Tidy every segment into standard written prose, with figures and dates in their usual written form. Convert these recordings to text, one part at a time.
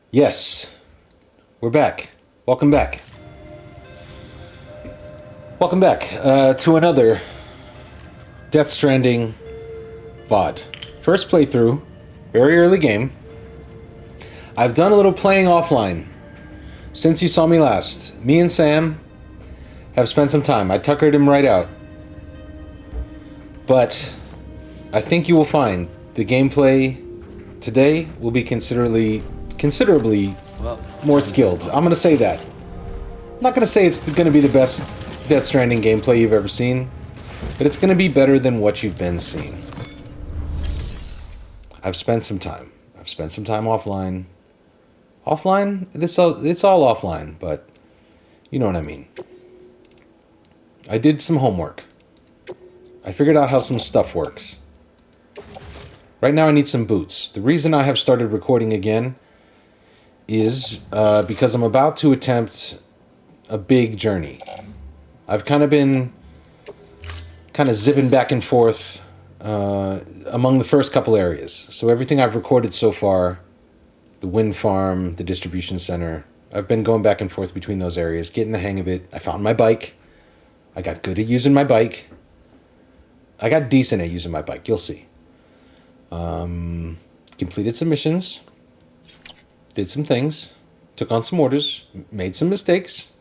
Yes, we're back. Welcome back. Welcome back to another Death Stranding VOD. First playthrough, very early game. I've done a little playing offline. Since you saw me last, me and Sam have spent some time. I tuckered him right out. But I think you will find the gameplay today will be considerably more skilled. I'm going to say that. I'm not going to say it's going to be the best Death Stranding gameplay you've ever seen, but it's going to be better than what you've been seeing. I've spent some time. I've spent some time offline. Offline? It's all offline, but you know what I mean. I did some homework. I figured out how some stuff works. Right now I need some boots. The reason I have started recording again is because I'm about to attempt a big journey. I've kind of been zipping back and forth among the first couple areas. So everything I've recorded so far, the wind farm, the distribution center, I've been going back and forth between those areas, getting the hang of it. I found my bike. I got good at using my bike. I got decent at using my bike, you'll see. Completed some missions. Did some things. Took on some orders. Made some mistakes.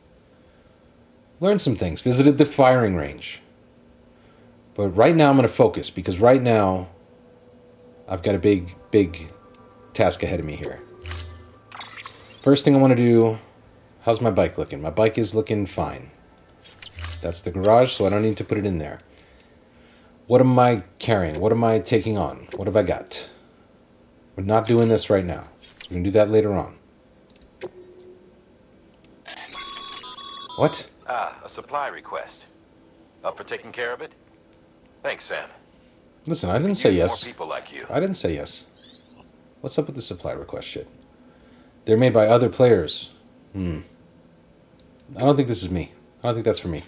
Learned some things. Visited the firing range. But right now I'm going to focus, because right now I've got a big task ahead of me here. First thing I want to do, how's my bike looking? My bike is looking fine. That's the garage, so I don't need to put it in there. What am I carrying? What am I taking on? What have I got? We're not doing this right now. We're going to do that later on. What? A supply request. Up for taking care of it? Thanks, Sam. Listen, I didn't say yes. More people like you. I didn't say yes. What's up with the supply request shit? They're made by other players. I don't think this is me. I don't think that's for me.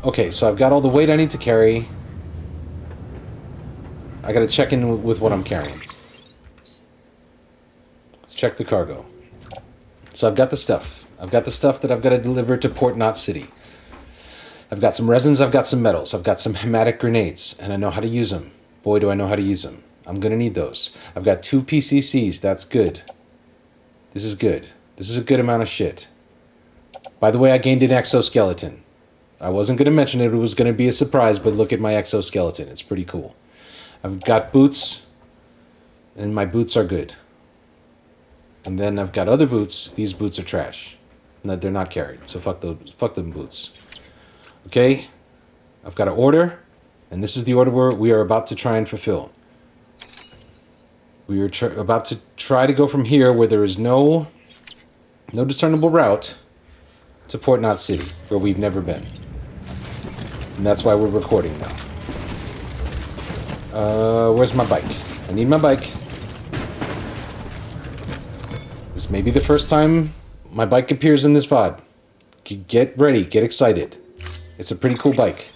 Okay, so I've got all the weight I need to carry. I gotta check in with what I'm carrying. Let's check the cargo. So I've got the stuff. I've got the stuff that I've got to deliver to Port Knot City. I've got some resins, I've got some metals, I've got some hematic grenades, and I know how to use them. Boy, do I know how to use them. I'm gonna need those. I've got 2 PCCs, that's good. This is good. This is a good amount of shit. By the way, I gained an exoskeleton. I wasn't gonna mention it, it was gonna be a surprise, but look at my exoskeleton, it's pretty cool. I've got boots, and my boots are good. And then I've got other boots. These boots are trash. No, they're not carried, so fuck them boots. Okay? I've got an order, and this is the order we are about to try and fulfill. We are about to try to go from here, where there is no discernible route, to Port Knot City, where we've never been. And that's why we're recording now. Where's my bike? I need my bike. This may be the first time my bike appears in this VOD. Get ready, get excited. It's a pretty cool bike.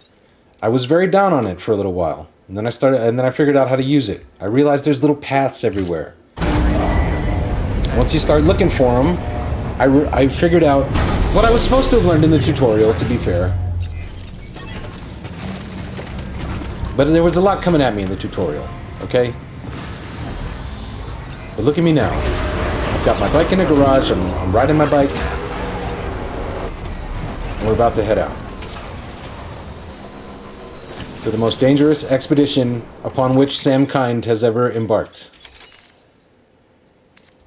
I was very down on it for a little while, and then I figured out how to use it. I realized there's little paths everywhere. Once you start looking for them, I figured out what I was supposed to have learned in the tutorial, to be fair. But there was a lot coming at me in the tutorial, okay? But look at me now. I've got my bike in the garage, I'm riding my bike, and we're about to head out. To the most dangerous expedition upon which Sam Kind has ever embarked.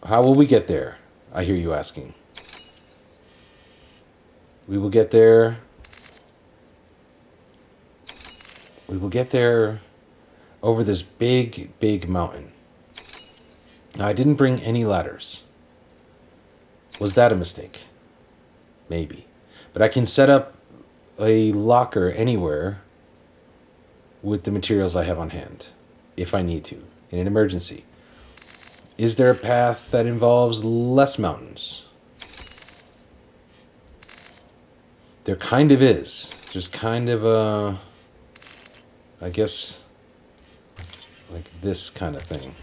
How will we get there? I hear you asking. We will get there. We will get there over this big mountain. Now, I didn't bring any ladders. Was that a mistake? Maybe. But I can set up a locker anywhere with the materials I have on hand, if I need to, in an emergency. Is there a path that involves less mountains? There kind of is. There's kind of a... I guess... Like this kind of thing.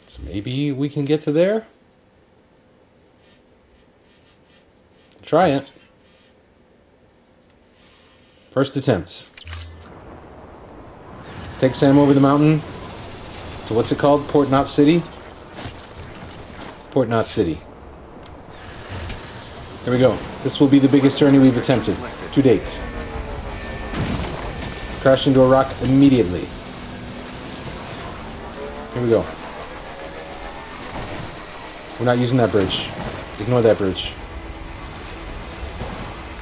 So maybe we can get to there? Try it. First attempt. Take Sam over the mountain to what's it called? Port Knot City? Port Knot City. Here we go. This will be the biggest journey we've attempted to date. Crash into a rock immediately. Here we go. We're not using that bridge. Ignore that bridge.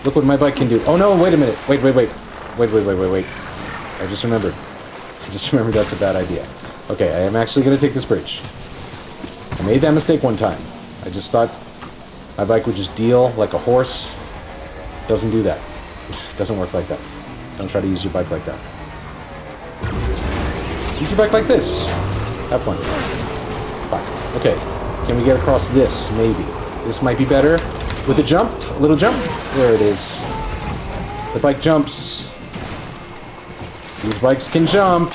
Look what my bike can do. Oh no, wait a minute. Wait. I just remembered that's a bad idea. Okay, I am actually going to take this bridge. I made that mistake one time. I just thought my bike would just deal like a horse. Doesn't do that. Doesn't work like that. Don't try to use your bike like that. Use your bike like this. Have fun. Fine. Okay. Can we get across this? Maybe. This might be better. With a jump. A little jump. There it is. The bike jumps. These bikes can jump.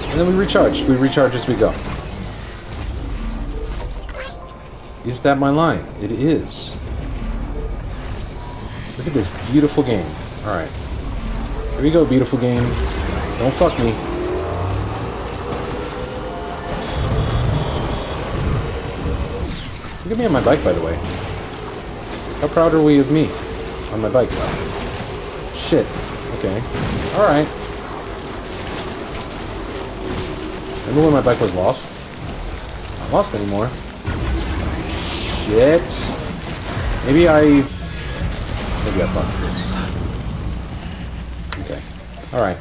And then we recharge. We recharge as we go. Is that my line? It is. Look at this beautiful game. Alright. Here we go, beautiful game. Don't fuck me. Look at me on my bike, by the way. How proud are we of me on my bike? Shit. Okay. Alright. Remember when my bike was lost? Not lost anymore. Shit. Maybe I fucked this. Okay. Alright.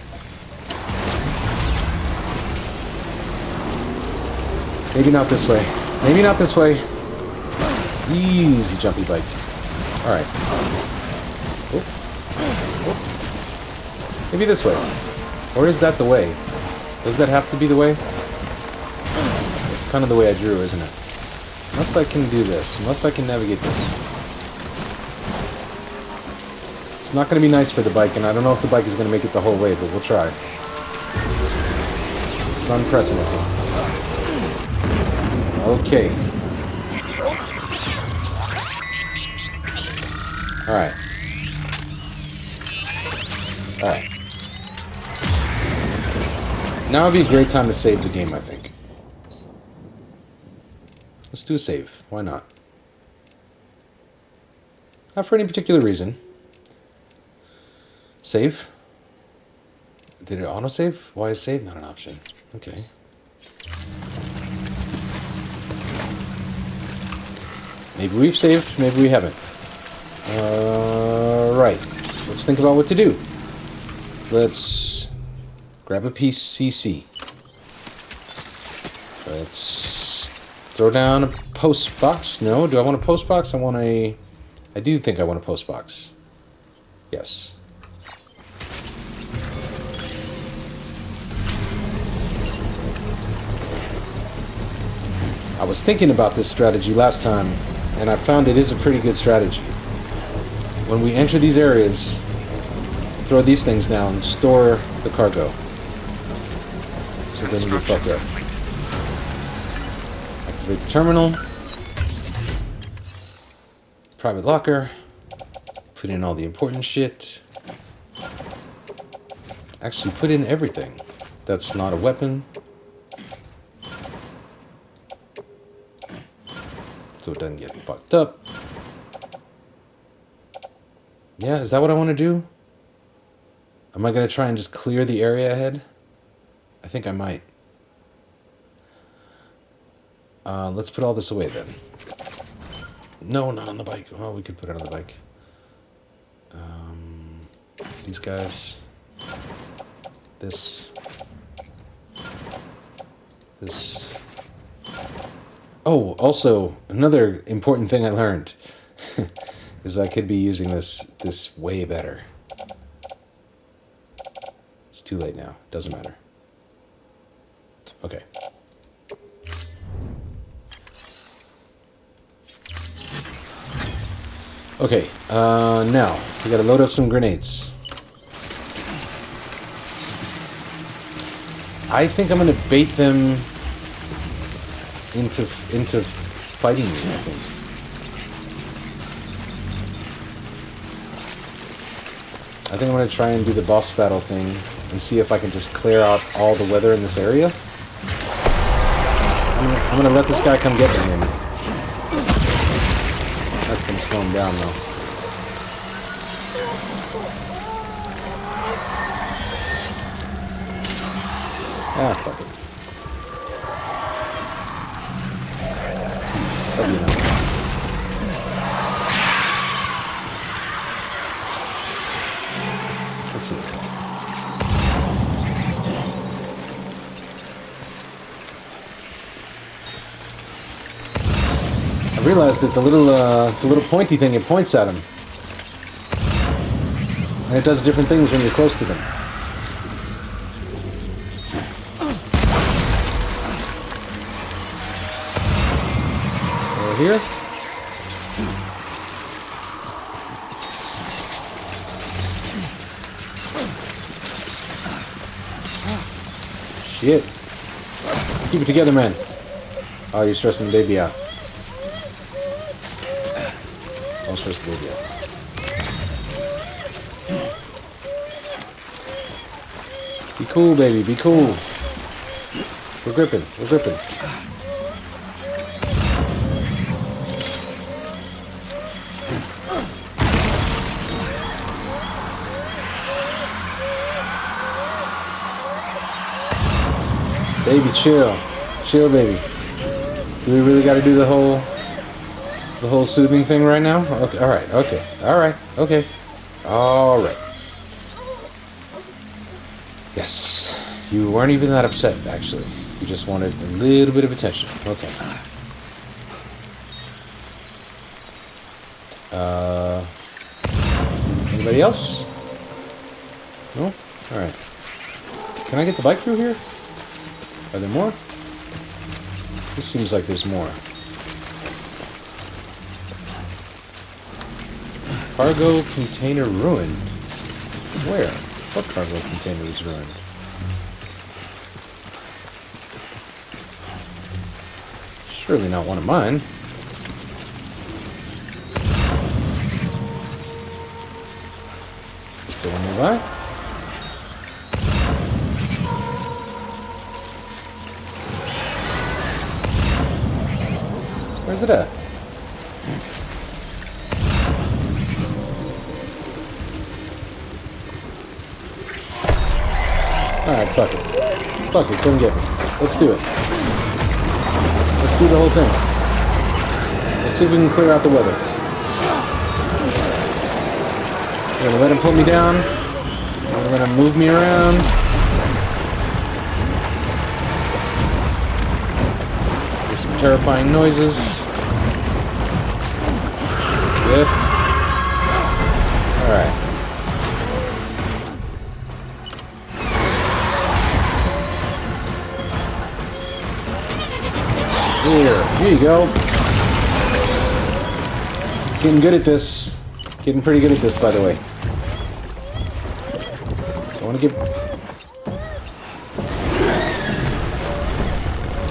Maybe not this way. Maybe not this way. Easy jumpy bike. Alright. Oh. Oh. Maybe this way. Or is that the way? Does that have to be the way? It's kind of the way I drew, isn't it? Unless I can do this. Unless I can navigate this. It's not going to be nice for the bike, and I don't know if the bike is going to make it the whole way, but we'll try. This is unprecedented. Okay. Alright. Alright. Now would be a great time to save the game, I think. Let's do a save. Why not? Not for any particular reason. Save? Did it autosave? Why is save not an option? Okay. Maybe we've saved, maybe we haven't. Right. Let's think about what to do. Let's grab a piece CC. Let's throw down a post box. No, do I want a post box? I do think I want a post box. Yes. I was thinking about this strategy last time, and I found it is a pretty good strategy. When we enter these areas, throw these things down, store the cargo. So it doesn't get fucked up. Activate the terminal. Private locker. Put in all the important shit. Actually, put in everything. That's not a weapon. So it doesn't get fucked up. Yeah, is that what I want to do? Am I going to try and just clear the area ahead? I think I might. Let's put all this away then. No, not on the bike. Oh, we could put it on the bike. These guys. This. This. Oh, also, another important thing I learned is I could be using this way better. It's too late now. Doesn't matter. Okay. Okay, now we gotta load up some grenades. I think I'm gonna bait them into fighting me, I think. I think I'm gonna try and do the boss battle thing and see if I can just clear out all the weather in this area. I'm gonna let this guy come get me, maybe. That's gonna slow him down, though. Ah, fuck it. That'd be enough. Let's see. I realized that the little pointy thing, it points at him. And it does different things when you're close to them. Over here. Shit. Keep it together, man. Oh, you're stressing the baby out. Don't stress the baby out. Be cool, baby. Be cool. We're gripping. We're gripping. Baby, chill. Chill, baby. Do we really got to do the whole soothing thing right now? Okay, alright, okay. Alright, okay. Alright. Yes. You weren't even that upset, actually. You just wanted a little bit of attention. Okay. Anybody else? No? Alright. Can I get the bike through here? Are there more? This seems like there's more. Cargo container ruined. Where? What cargo container is ruined? Surely not one of mine. Is there one nearby? Where's it at? Alright, fuck it. Fuck it, come get me. Let's do it. Let's do the whole thing. Let's see if we can clear out the weather. We're gonna let him pull me down. We're gonna move me around. There's some terrifying noises. Good. Alright. Here you go. Getting good at this. Getting pretty good at this, by the way. I want to get...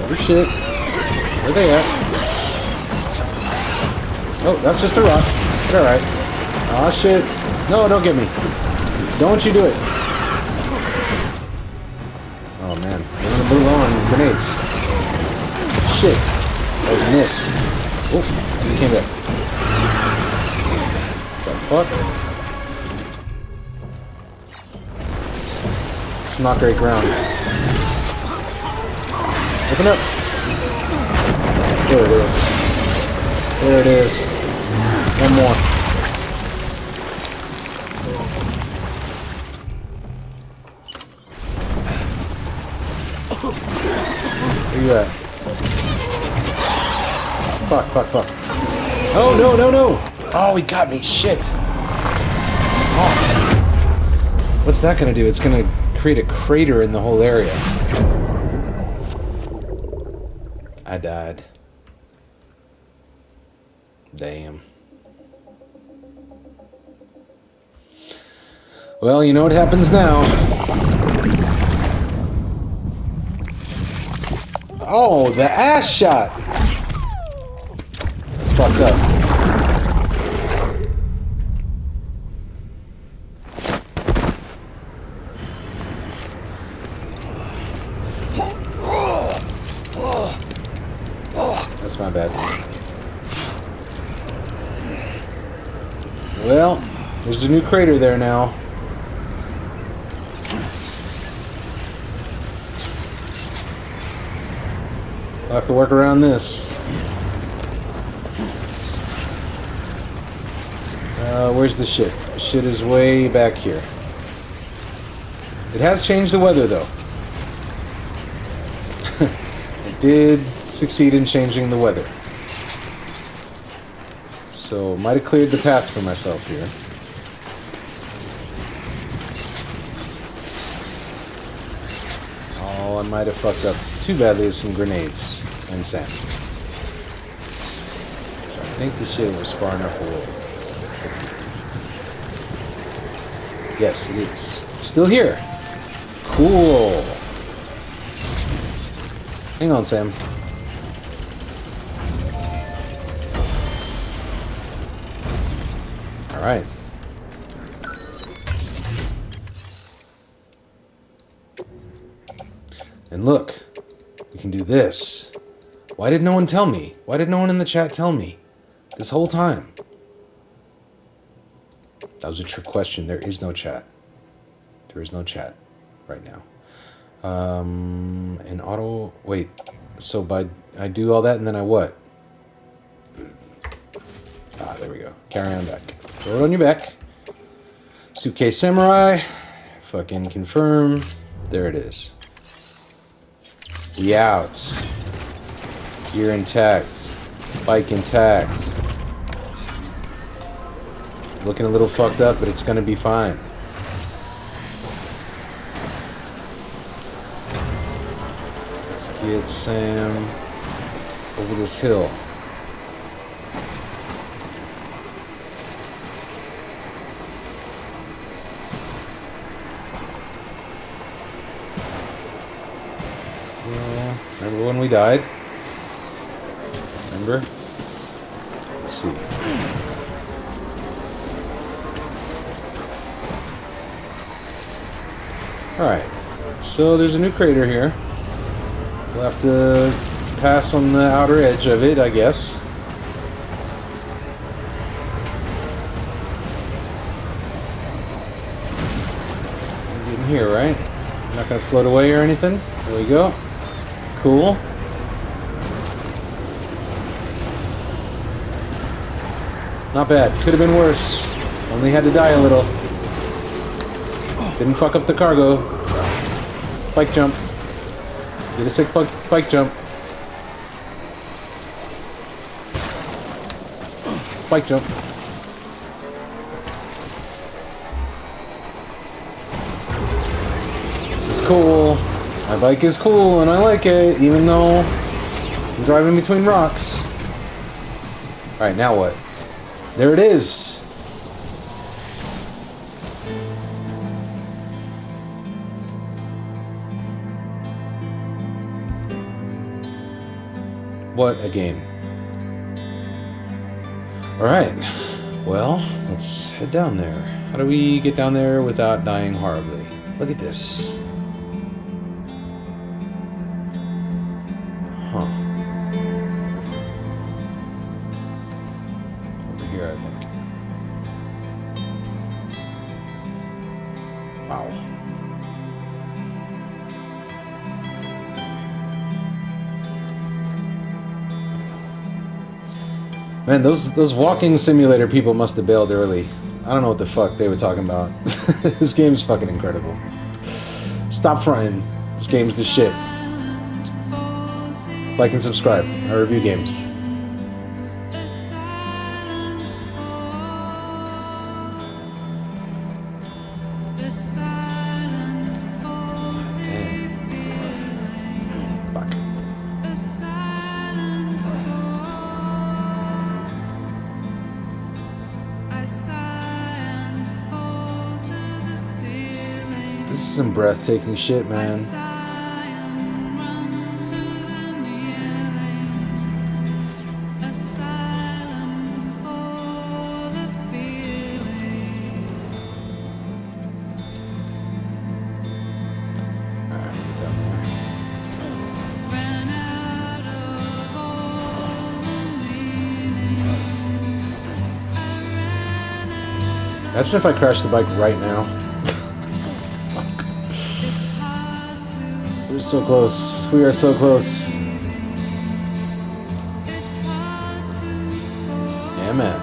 Oh, shit. Where are they at? Oh, that's just a rock. But alright. Aw, shit. No, don't get me. Don't you do it. Oh, man. We're gonna move on. Grenades. Shit. That was a miss. Oh, he came back. What the fuck? It's not great ground. Open up. There it is. There it is. One more. Where you at? Fuck, fuck, fuck. Oh, no, no, no! Oh, he got me. Shit. Oh. What's that gonna do? It's gonna create a crater in the whole area. I died. Damn. Well, you know what happens now. Oh, the ass shot! That's fucked up. That's my bad. Well, there's a new crater there now. I'll have to work around this. Where's the shit? The shit is way back here. It has changed the weather, though. I did succeed in changing the weather. So, might have cleared the path for myself here. All I might have fucked up too badly is some grenades and sand. So I think the shit was far enough away. Yes, it is. It's still here. Cool. Hang on, Sam. Alright. And look, we can do this. Why did no one tell me? Why did no one in the chat tell me? This whole time. That was a trick question. There is no chat. There is no chat right now. And auto... Wait. So I do all that and then I what? Ah, there we go. Carry on back. Throw it on your back. Suitcase samurai. Fucking confirm. There it is. We out. Gear intact. Bike intact. Looking a little fucked up, but it's gonna be fine. Let's get Sam over this hill. Remember when we died? Remember? Let's see. Alright, so there's a new crater here. We'll have to pass on the outer edge of it, I guess. We're getting here, right? I'm not gonna float away or anything. There we go. Cool. Not bad. Could have been worse. Only had to die a little. Didn't fuck up the cargo. Bike jump. Did a sick bike jump. Bike jump. This is cool. My bike is cool and I like it, even though I'm driving between rocks. Alright, now what? There it is! What a game. Alright, well, let's head down there. How do we get down there without dying horribly? Look at this. Huh. Over here, I think. Wow. Man, those walking simulator people must have bailed early. I don't know what the fuck they were talking about. This game's fucking incredible. Stop fronting. This game's the shit. Like and subscribe. I review games. This is some breathtaking shit, man. Imagine if I crashed the bike right now. We're so close. We are so close. Yeah, man.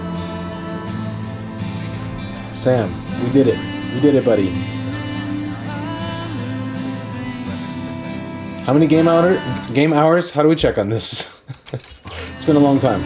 Sam, we did it. We did it, buddy. How many game hours? How do we check on this? It's been a long time.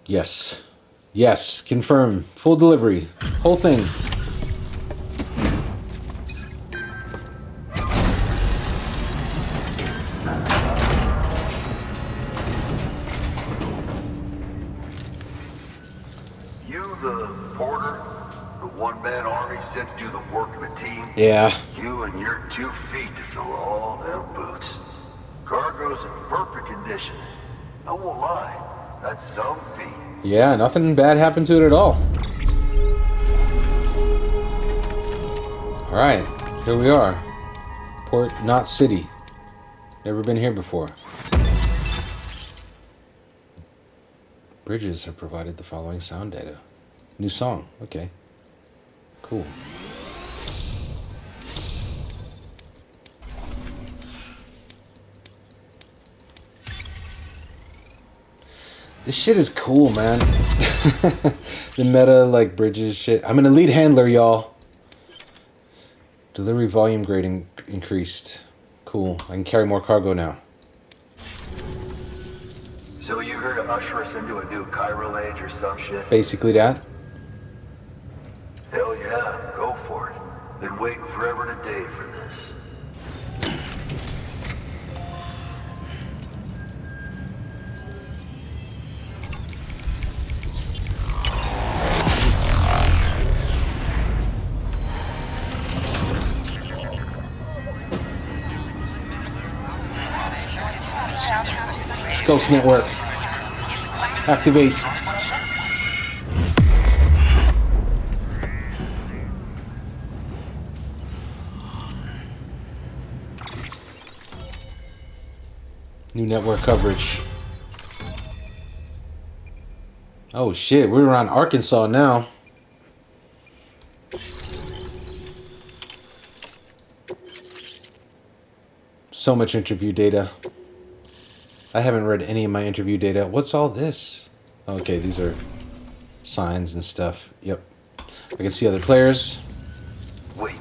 Yes. Yes. Confirm. Full delivery. Whole thing. You the porter? The one-man army sent to do the work of a team? Yeah. You and your 2 feet to fill all them boots. Cargo's in perfect condition. I won't lie. That's some feat. Yeah, nothing bad happened to it at all. Alright, here we are. Port Knot City. Never been here before. Bridges have provided the following sound data. New song. Okay. Cool. This shit is cool, man. The meta, like, bridges shit. I'm an elite handler, y'all. Delivery volume grading increased. Cool. I can carry more cargo now. So you here to usher us into a new chiral age or some shit? Basically that. Hell yeah, go for it. Been waiting forever and a day for this. Ghost Network. Activate. New network coverage. Oh shit, we're around Arkansas now. So much interview data. I haven't read any of my interview data. What's all this? Okay, these are signs and stuff. Yep. I can see other players. Wait.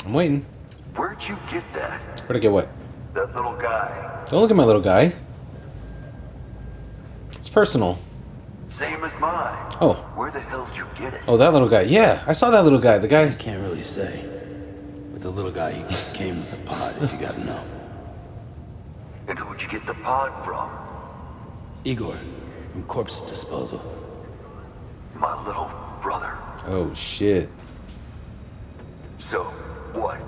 I'm waiting. Where'd you get that? Where'd I get what? That little guy. Don't look at my little guy. It's personal. Same as mine. Oh. Where the hell did you get it? Oh, that little guy. Yeah, I saw that little guy. The guy. I can't really say. But the little guy, he came with the pod, if you gotta know. And who'd you get the pod from? Igor, from Corpse Disposal. My little brother. Oh, shit. So, what?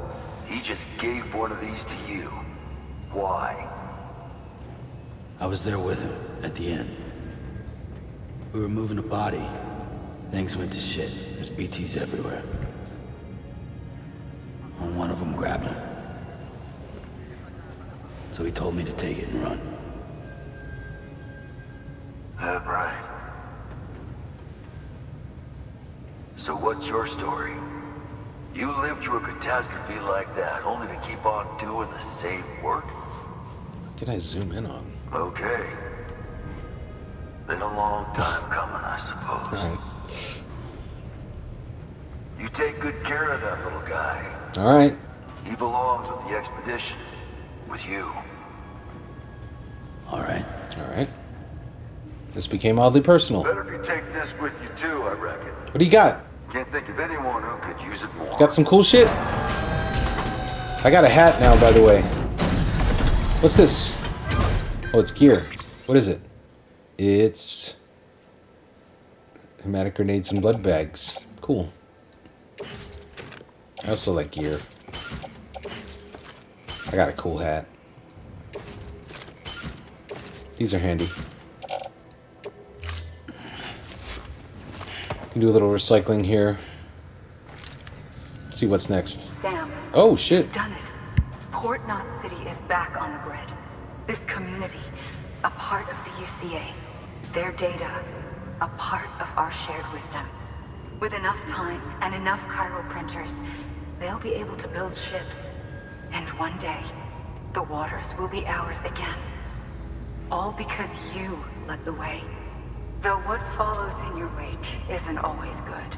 He just gave one of these to you. Why? I was there with him, at the end. We were moving a body. Things went to shit. There's BTs everywhere. And one of them grabbed him. So he told me to take it and run. That right. So what's your story? You lived through a catastrophe like that, only to keep on doing the same work? What can I zoom in on? Okay. Been a long time coming, I suppose. Alright. You take good care of that little guy. All right. He belongs with the expedition. With you. All right. All right. This became oddly personal. Better if you take this with you too, I reckon. What do you got? Can't think of anyone who could use it more. Got some cool shit? I got a hat now, by the way. What's this? Oh, it's gear. What is it? It's Hematic grenades and blood bags. Cool. I also like gear. I got a cool hat. These are handy. Can do a little recycling here. See what's next. Sam. Oh shit. You've done it. Port Knot City is back on the grid. This community, a part of the UCA. Their data, a part of our shared wisdom. With enough time and enough chiral printers, they'll be able to build ships. And one day, the waters will be ours again. All because you led the way. Though what follows in your wake isn't always good.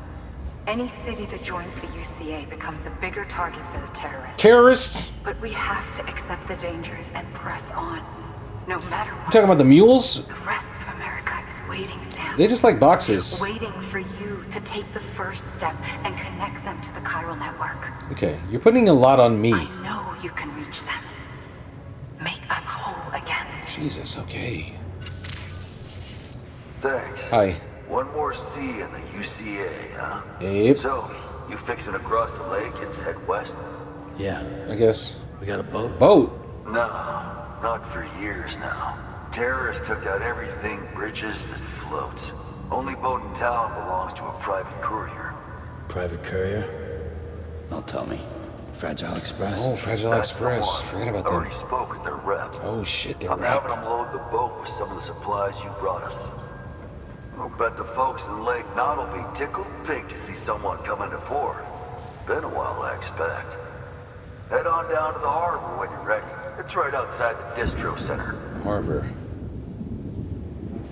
Any city that joins the UCA becomes a bigger target for the terrorists. Terrorists? But we have to accept the dangers and press on. No matter what. You talking about the mules? The rest of America is waiting, Sam. They just like boxes. Waiting for you to take the first step and connect them to the chiral network. Okay, you're putting a lot on me. I know you can reach them. Make us whole again. Jesus, okay. Thanks. Hi. One more C in the UCA, huh? Yep. So, you fixing to cross the lake and head west? Yeah. I guess. We got a boat? Boat? No, not for years now. Terrorists took out everything bridges that floats. Only boat in town belongs to a private courier. Private courier? Don't tell me. Fragile Express? Oh, Fragile That's the Express. one. Forget about Already them. spoke with their rep. Oh shit, they're I'm having right. them load the boat with some of the supplies you brought us. I'll bet the folks in Lake Knot will be tickled pink to see someone come into port. Been a while, I expect. Head on down to the harbor when you're ready. It's right outside the distro center. Harbor.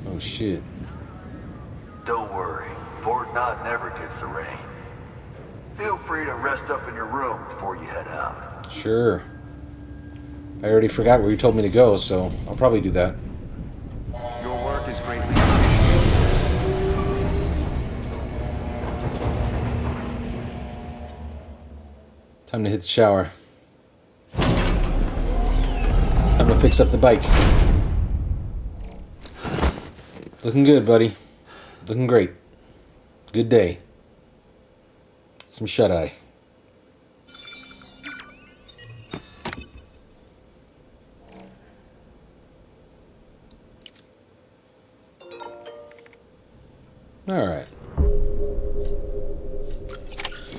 Oh shit. Don't worry, Port Knot never gets the rain. Feel free to rest up in your room before you head out. Sure. I already forgot where you told me to go, so I'll probably do that. Your work is greatly Time to hit the shower. Time to fix up the bike. Looking good, buddy. Looking great. Good day. Some shut-eye. Alright.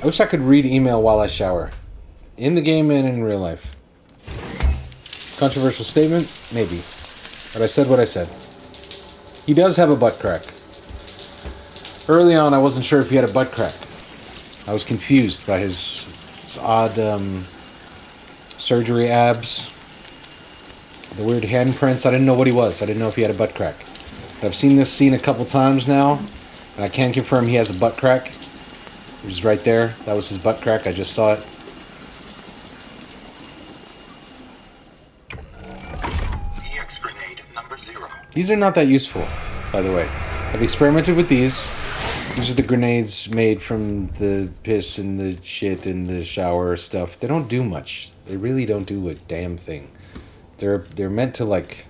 I wish I could read email while I shower. In the game and in real life. Controversial statement? Maybe. But I said what I said. He does have a butt crack. Early on, I wasn't sure if he had a butt crack. I was confused by his odd surgery abs. The weird handprints. I didn't know what he was. I didn't know if he had a butt crack. But I've seen this scene a couple times now. And I can confirm he has a butt crack. It was right there. That was his butt crack. I just saw it. EX grenade number 0. These are not that useful, by the way. I've experimented with these. These are the grenades made from the piss and the shit and the shower stuff. They don't do much. They really don't do a damn thing. They're meant to, like,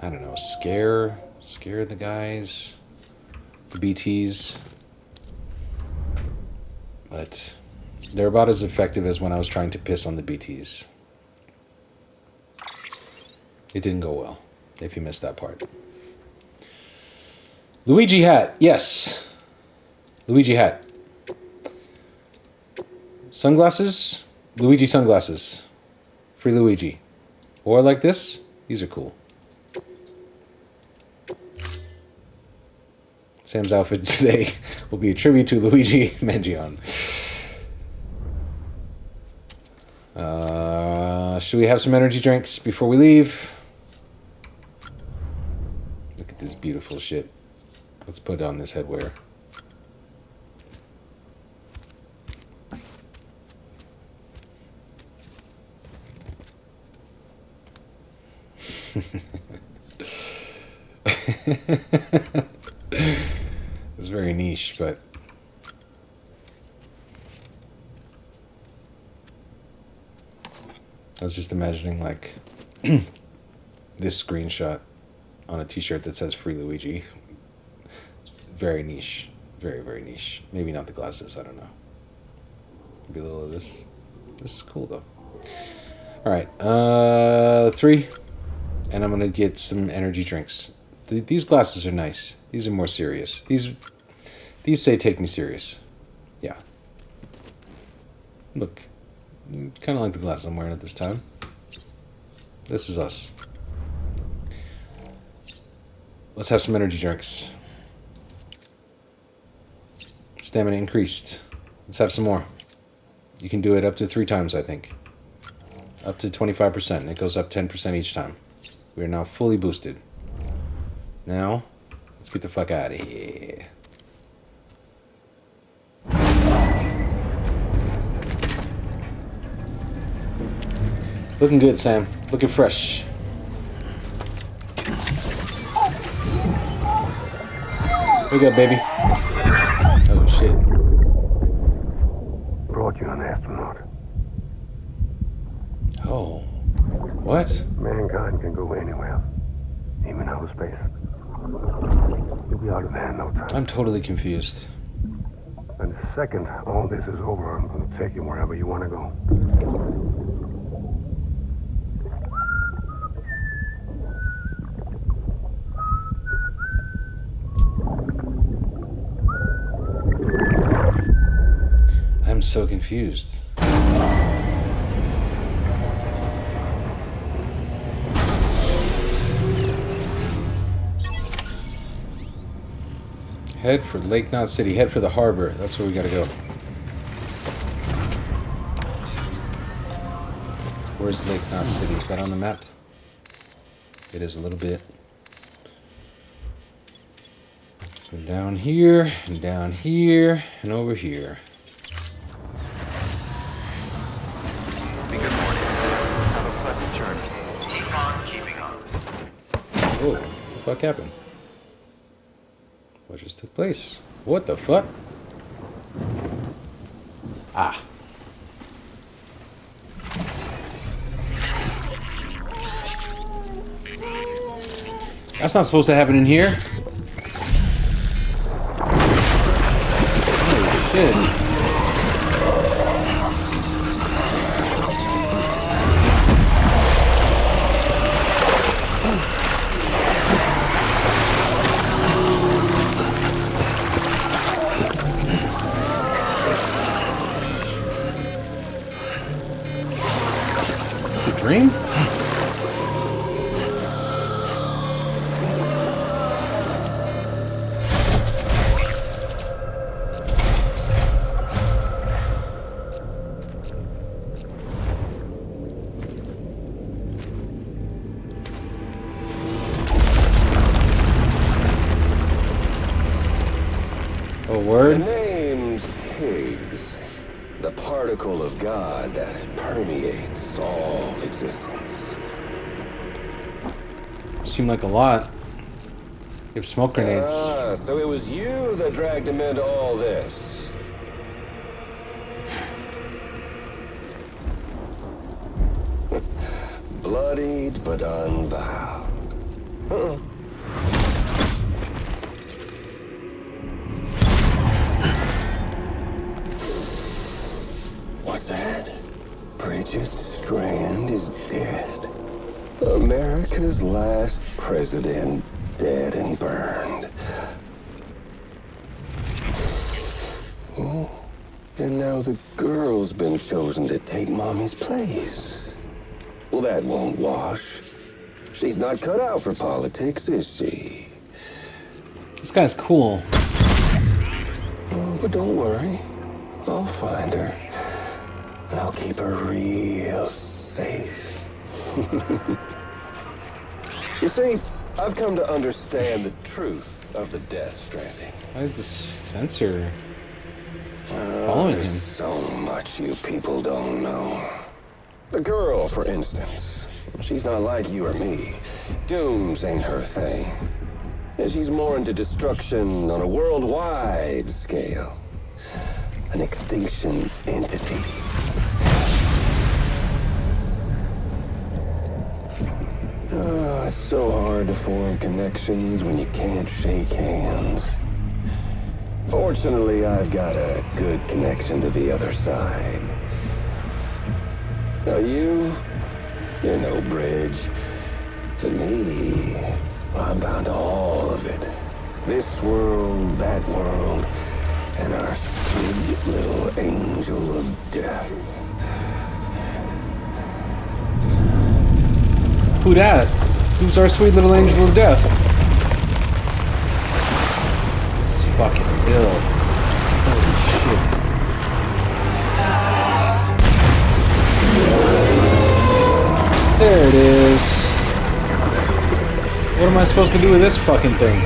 I don't know, scare the guys, the BTs. But they're about as effective as when I was trying to piss on the BTs. It didn't go well, if you missed that part. Luigi hat, yes. Luigi hat. Sunglasses, Luigi sunglasses. Free Luigi. Or like this, these are cool. Sam's outfit today will be a tribute to Luigi Mangione. Should we have some energy drinks before we leave? Look at this beautiful shit. Let's put on this headwear. It's very niche, but I was just imagining like this screenshot on a t-shirt that says Free Luigi. Very niche. Very, very niche. Maybe not the glasses, I don't know. Maybe a little of this. This is cool though. Alright, 3. And I'm gonna get some energy drinks. These glasses are nice. These are more serious. These say take me serious. Yeah. Look. Kind of like the glasses I'm wearing at this time. This is us. Let's have some energy drinks. Stamina increased. Let's have some more. You can do it up to 3 times, I think. Up to 25%. It goes up 10% each time. We are now fully boosted. Now, let's get the fuck out of here. Looking good, Sam. Looking fresh. Wake up, baby. Oh, shit. Brought you an astronaut. Oh. What? Mankind can go anywhere, even outer space. You'll be out of there in no time. I'm totally confused. And the second all this is over, I'm going to take you wherever you want to go. I'm so confused. Head for Lake Knot City. Head for the harbor. That's where we gotta go. Where's Lake Knot City? Is that on the map? It is a little bit. So down here, and over here. Good morning. Have a pleasant journey. Keep on keeping on. Oh, what the fuck happened? What just took place? What the fuck? Ah. That's not supposed to happen in here. Oh shit. Dream? A word? The name's Higgs, the particle of God that permeates all existence. Seemed like a lot. You have smoke grenades. Ah, so it was you that dragged him into all this. Bloodied but unvowed. What's that? Bridget Strand is dead. America's last president dead and burned. Oh, and now the girl's been chosen to take Mommy's place. Well, that won't wash. She's not cut out for politics, is she? This guy's cool. Oh, but don't worry. I'll find her. And I'll keep her real safe. You see, I've come to understand the truth of the Death Stranding. Why is the sensor following him? There's so much you people don't know. The girl, for instance. She's not like you or me. Dooms ain't her thing. And she's more into destruction on a worldwide scale. An extinction entity. It's so hard to form connections when you can't shake hands. Fortunately, I've got a good connection to the other side. Now you're no bridge. To me, I'm bound to all of it. This world, that world, and our sweet little angel of death. Who dat? Who's our sweet little angel of death? This is fucking ill. Holy shit. There it is. What am I supposed to do with this fucking thing?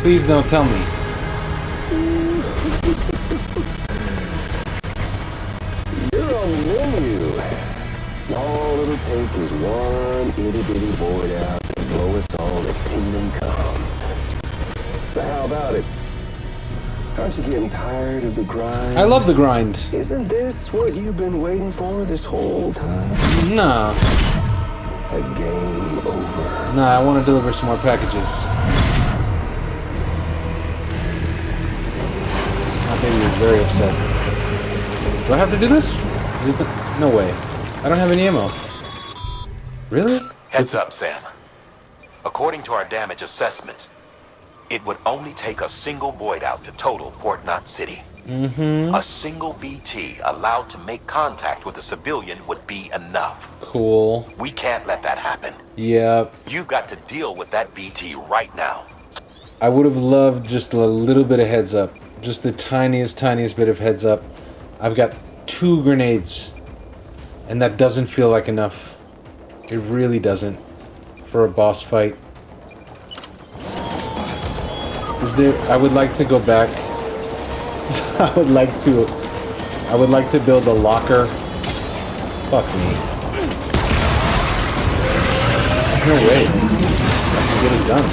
Please don't tell me. You're on the menu. All it'll take is one itty-bitty void out to blow us all to kingdom come. So how about it? Aren't you getting tired of the grind? I love the grind. Isn't this what you've been waiting for this whole time? Nah. A game over. Nah, I want to deliver some more packages. My baby is very upset. Do I have to do this? Is it no way. I don't have any ammo. Really? Heads up, Sam. According to our damage assessments, it would only take a single void out to total Port Knot City. A single BT allowed to make contact with a civilian would be enough. Cool. We can't let that happen. Yep. You've got to deal with that BT right now. I would have loved just a little bit of heads up. Just the tiniest bit of heads up. I've got 2 grenades. And that doesn't feel like enough. It really doesn't. For a boss fight. Is there... I would like to go back. I would like to build a locker. Fuck me. There's no way I can get it done.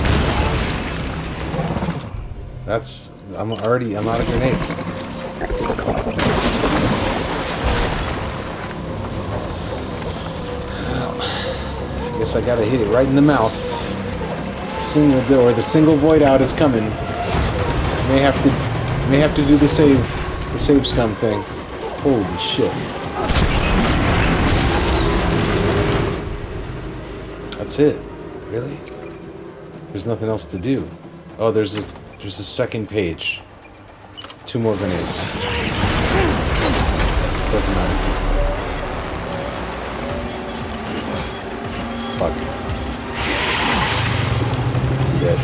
That's... I'm out of grenades. I guess I gotta hit it right in the mouth. The single void out is coming. May have to do the save scum thing. Holy shit. That's it. Really? There's nothing else to do. Oh, there's a second page. 2 more grenades. Doesn't matter. Fuck. Dead.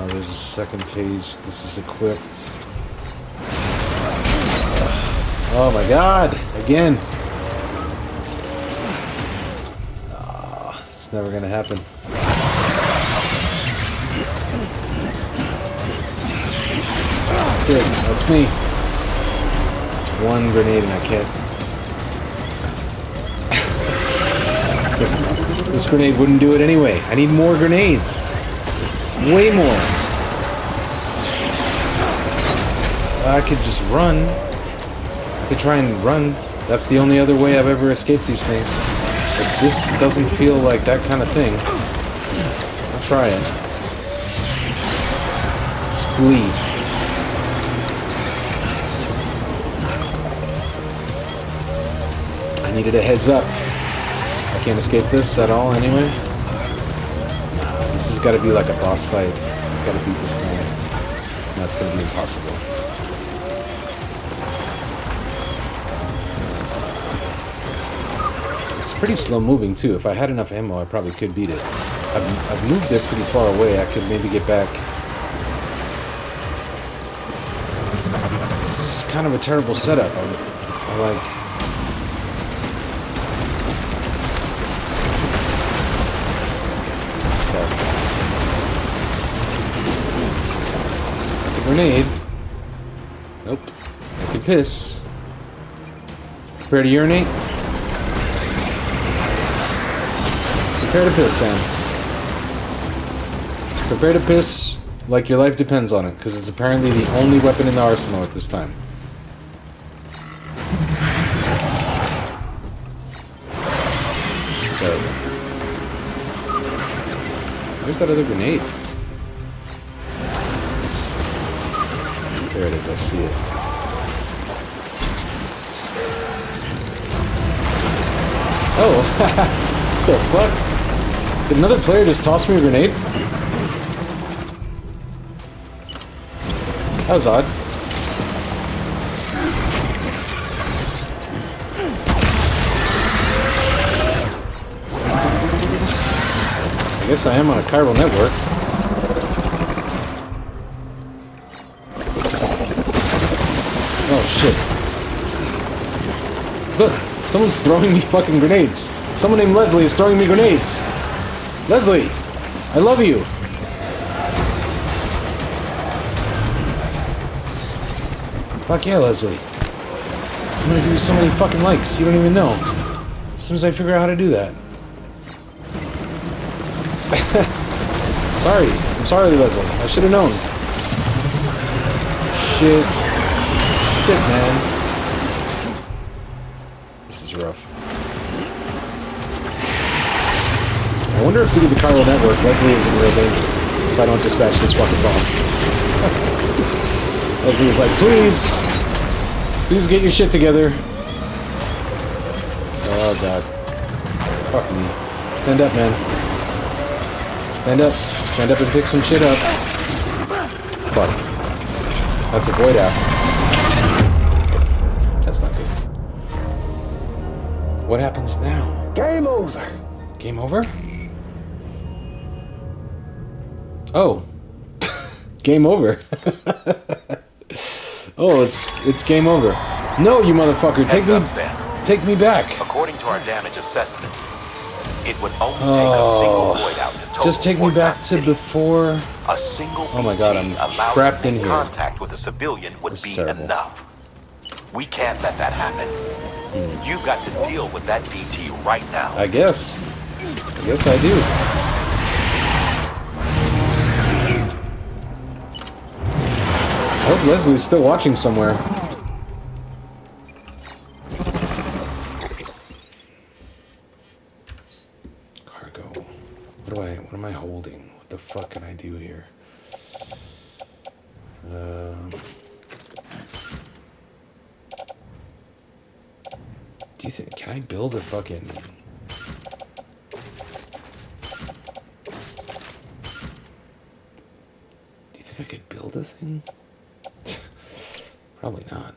There's a second page. This is equipped. Oh my god! Again! It's never gonna happen. That's it. That's me. It's 1 grenade and I can't... This grenade wouldn't do it anyway. I need more grenades. Way more. I could just run. I could try and run. That's the only other way I've ever escaped these things. But this doesn't feel like that kind of thing. I'll try it. Just flee. I needed a heads up. I can't escape this at all anyway. This has got to be like a boss fight. I've got to beat this thing. That's going to be impossible. It's pretty slow moving too. If I had enough ammo, I probably could beat it. I've moved it pretty far away. I could maybe get back. This is kind of a terrible setup. I like... Grenade. Nope. I can piss. Prepare to urinate. Prepare to piss, Sam. Prepare to piss like your life depends on it, because it's apparently the only weapon in the arsenal at this time. So, where's that other grenade? There it is, I see it. Oh, what the fuck? Did another player just toss me a grenade? That was odd. I guess I am on a chiral network. Oh shit. Look, someone's throwing me fucking grenades. Someone named Leslie is throwing me grenades. Leslie, I love you. Fuck yeah, Leslie. I'm gonna give you so many fucking likes, you don't even know. As soon as I figure out how to do that. Sorry. I'm sorry, Leslie. I should have known. Shit. Shit, man. This is rough. I wonder if due to the chiral network, Leslie is in real danger if I don't dispatch this fucking boss. Leslie is like, please get your shit together. Oh god. Fuck me. Stand up, man. Stand up. Stand up and pick some shit up. But that's a void out. That's not good. What happens now? Game over. Game over? Oh. Game over. Oh, it's game over. No, you motherfucker. Take me back. According to our damage assessments, it would only take a single void out to total. Just take me back to before. A single Oh my god, I'm allowed trapped to in make here. contact with a civilian would be terrible. enough. We can't let that happen. You've got to deal with that BT right now. I guess I do. I hope Leslie's still watching somewhere. Cargo. What am I holding? What the fuck can I do here? Do you think, can I build a fucking... Do you think I could build a thing? Probably not.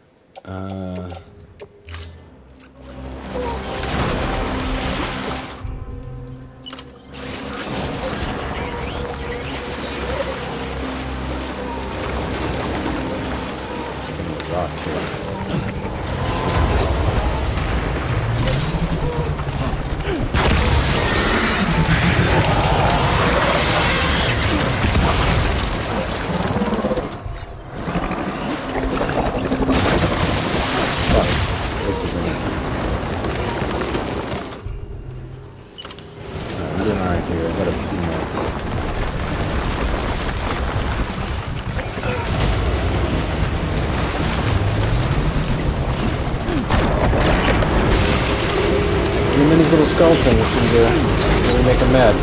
Just gonna be a rock here. These little skull things seem to really make them mad.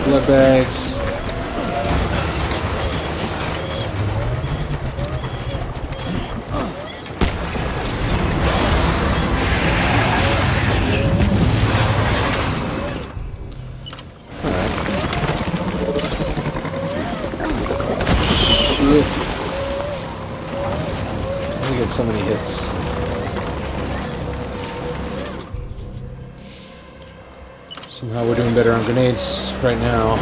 Blood bags. So many hits. Somehow we're doing better on grenades right now.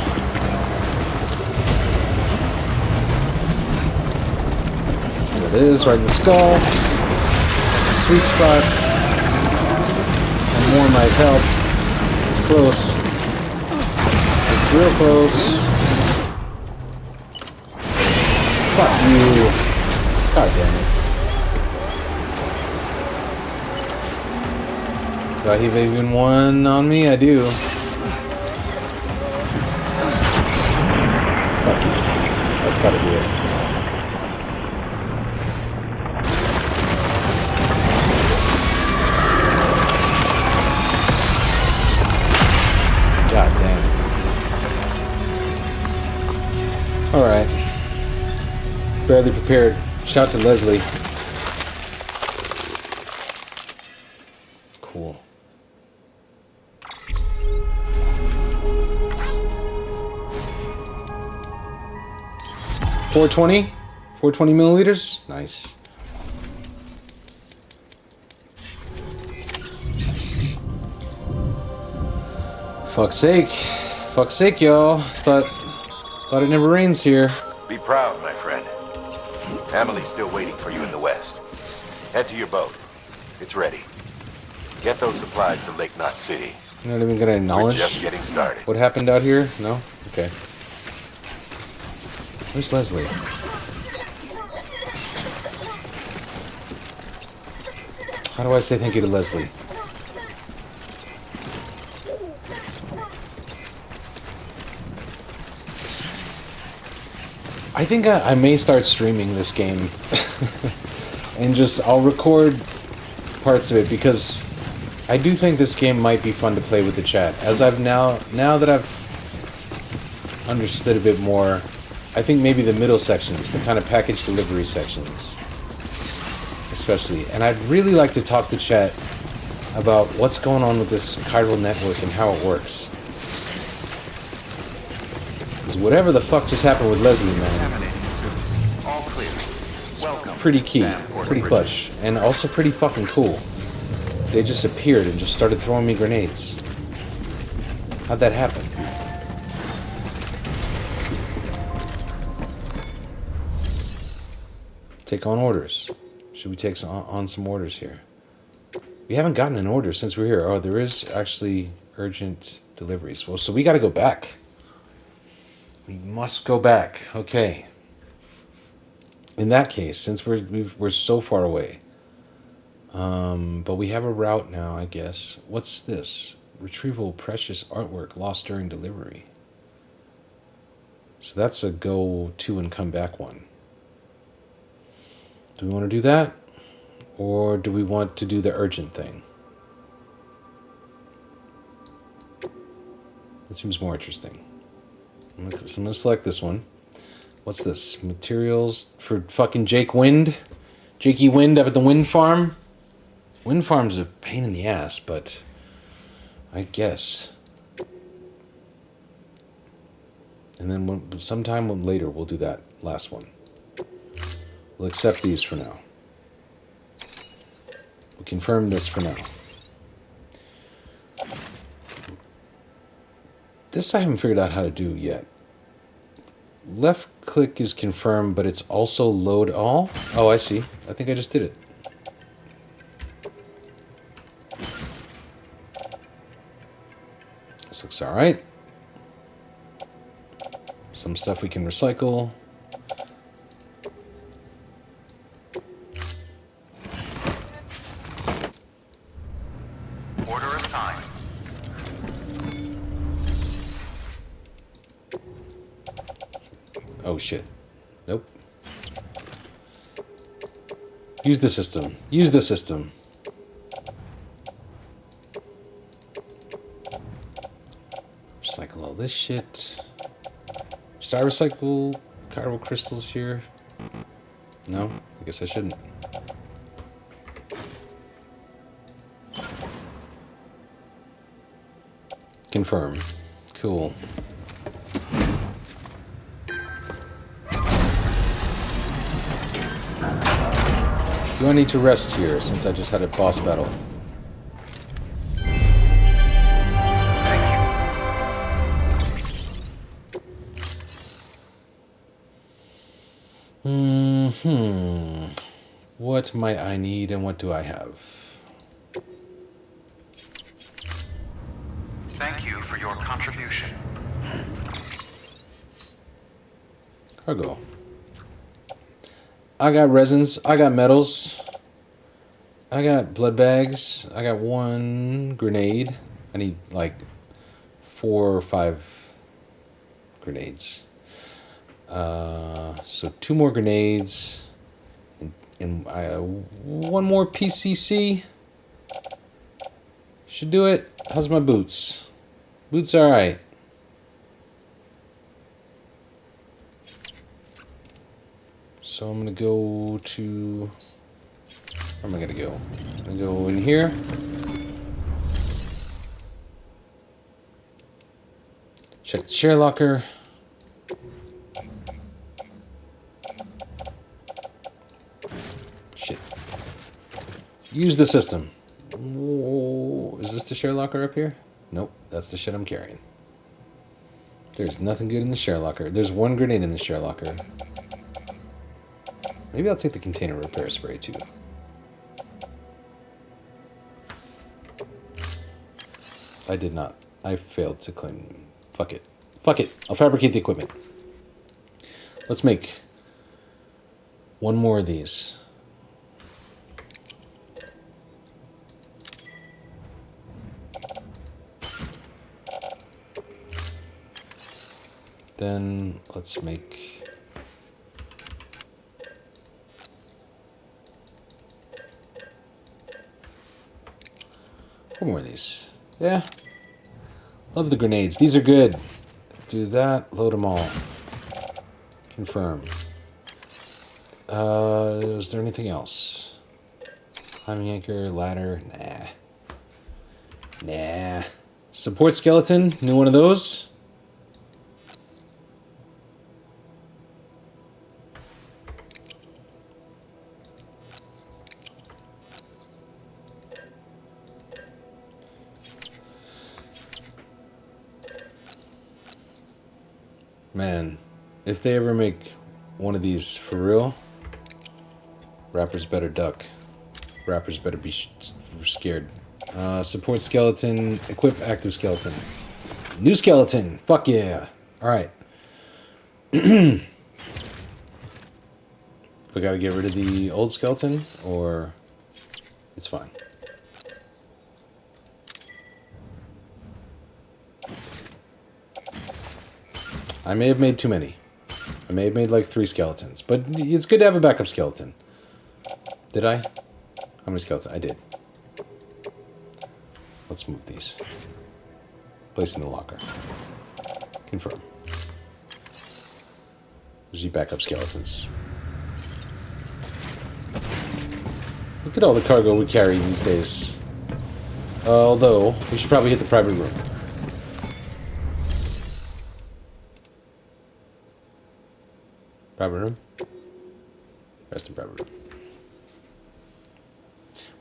That's what it is, right in the skull. That's a sweet spot. And more might help. It's close. It's real close. Fuck you. God damn it. Do I have even one on me? I do. Fuck you. That's gotta do it. God damn. Alright. Barely prepared. Shout to Leslie. Cool. $420? 420 milliliters? Nice. Fuck's sake. Fuck's sake, y'all. Thought it never rains here. Be proud, my friend. Emily's still waiting for you in the west. Head to your boat. It's ready. Get those supplies to Lake Knot City. You're not even gonna acknowledge We're just getting started. what happened out here? No? Okay. Where's Leslie? How do I say thank you to Leslie? I think I may start streaming this game. And I'll record parts of it because I do think this game might be fun to play with the chat. As I've now that I've understood a bit more, I think maybe the middle sections, the kind of package delivery sections, especially. And I'd really like to talk to chat about what's going on with this chiral network and how it works. Because whatever the fuck just happened with Leslie, man, All clear. Welcome. pretty key, Sam pretty clutch, and also pretty fucking cool. They just appeared and just started throwing me grenades. How'd that happen? Take on orders. Should we take on some orders here? We haven't gotten an order since we're here. Oh, there is actually urgent deliveries. Well, so we gotta go back. We must go back. Okay. In that case, since we're so far away, but we have a route now, I guess. What's this? Retrieval precious artwork lost during delivery. So that's a go to and come back one. Do we want to do that? Or do we want to do the urgent thing? That seems more interesting. So I'm going to select this one. What's this? Materials for fucking Jakey Wind up at the wind farm? Wind farm's a pain in the ass, but I guess. And then sometime later we'll do that last one. We'll accept these for now. We'll confirm this for now. This I haven't figured out how to do yet. Left click is confirm, but it's also load all? Oh, I see. I think I just did it. This looks alright. Some stuff we can recycle. Order assigned. Oh shit. Nope. Use the system. Use the system. Recycle all this shit. Should I recycle chiral crystals here? No? I guess I shouldn't. Confirm. Cool. Do I need to rest here since I just had a boss battle? What might I need and what do I have? Thank you for your contribution. Cargo. I got resins. I got metals. I got blood bags. I got 1 grenade. I need like 4 or 5 grenades. So 2 more grenades. And 1 more PCC. Should do it. How's my boots? Boots are alright. So I'm gonna go to... Where am I gonna go? I'm gonna go in here. Check the share locker. Shit. Use the system. Whoa. Is this the share locker up here? Nope, that's the shit I'm carrying. There's nothing good in the share locker. There's 1 grenade in the share locker. Maybe I'll take the container repair spray too. I did not. I failed to claim. Fuck it. Fuck it. I'll fabricate the equipment. Let's make 1 more of these. Then let's make... more of these. Yeah. Love the grenades. These are good. Do that. Load them all. Confirm. Is there anything else? Climbing anchor, ladder. Nah. Support skeleton. New one of those. Man, if they ever make one of these for real, rappers better duck. Rappers better be scared. Support skeleton, equip active skeleton. New skeleton, fuck yeah. Alright. We gotta get rid of the old skeleton, or it's fine. I may have made too many. I may have made like 3 skeletons. But it's good to have a backup skeleton. Did I? How many skeletons? I did. Let's move these. Place in the locker. Confirm. There's your backup skeletons. Look at all the cargo we carry these days. Although, we should probably hit the private room. Private room? Rest in private room.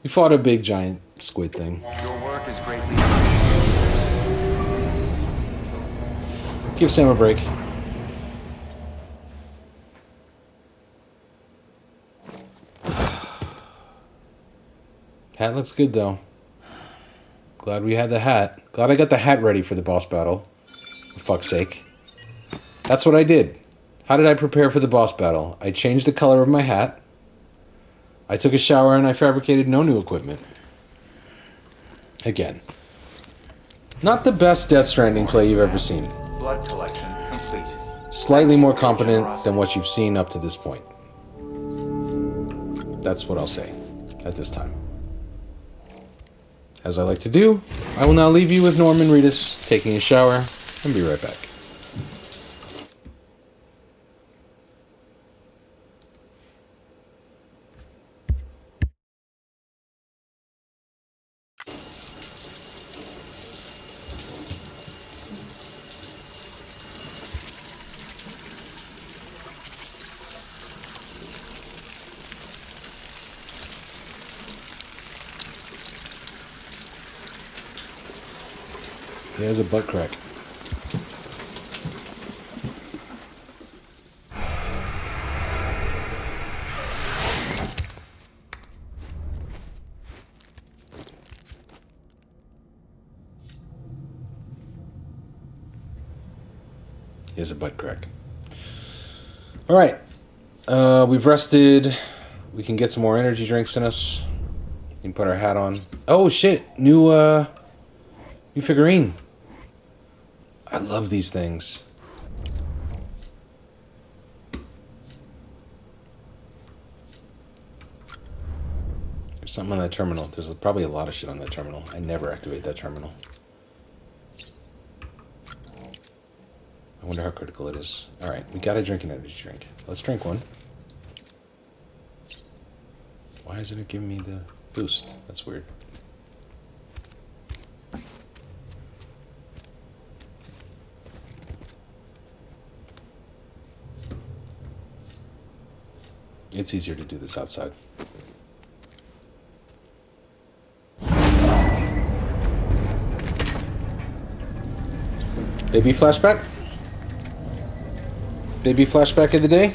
We fought a big giant squid thing. Your work is greatly Give Sam a break. Hat looks good though. Glad we had the hat. Glad I got the hat ready for the boss battle. For fuck's sake. That's what I did. How did I prepare for the boss battle? I changed the color of my hat. I took a shower and I fabricated no new equipment. Again. Not the best Death Stranding play you've ever seen. blood collection complete. Slightly more competent than what you've seen up to this point. That's what I'll say at this time. As I like to do, I will now leave you with Norman Reedus taking a shower and be right back. He has a butt crack. He has a butt crack. All right. We've rested. We can get some more energy drinks in us. We can put our hat on. Oh shit! New figurine. I love these things. There's something on that terminal. There's probably a lot of shit on that terminal. I never activate that terminal. I wonder how critical it is. Alright, we gotta drink an energy drink. Let's drink one. Why isn't it giving me the boost? That's weird. It's easier to do this outside. Baby flashback? Baby flashback of the day?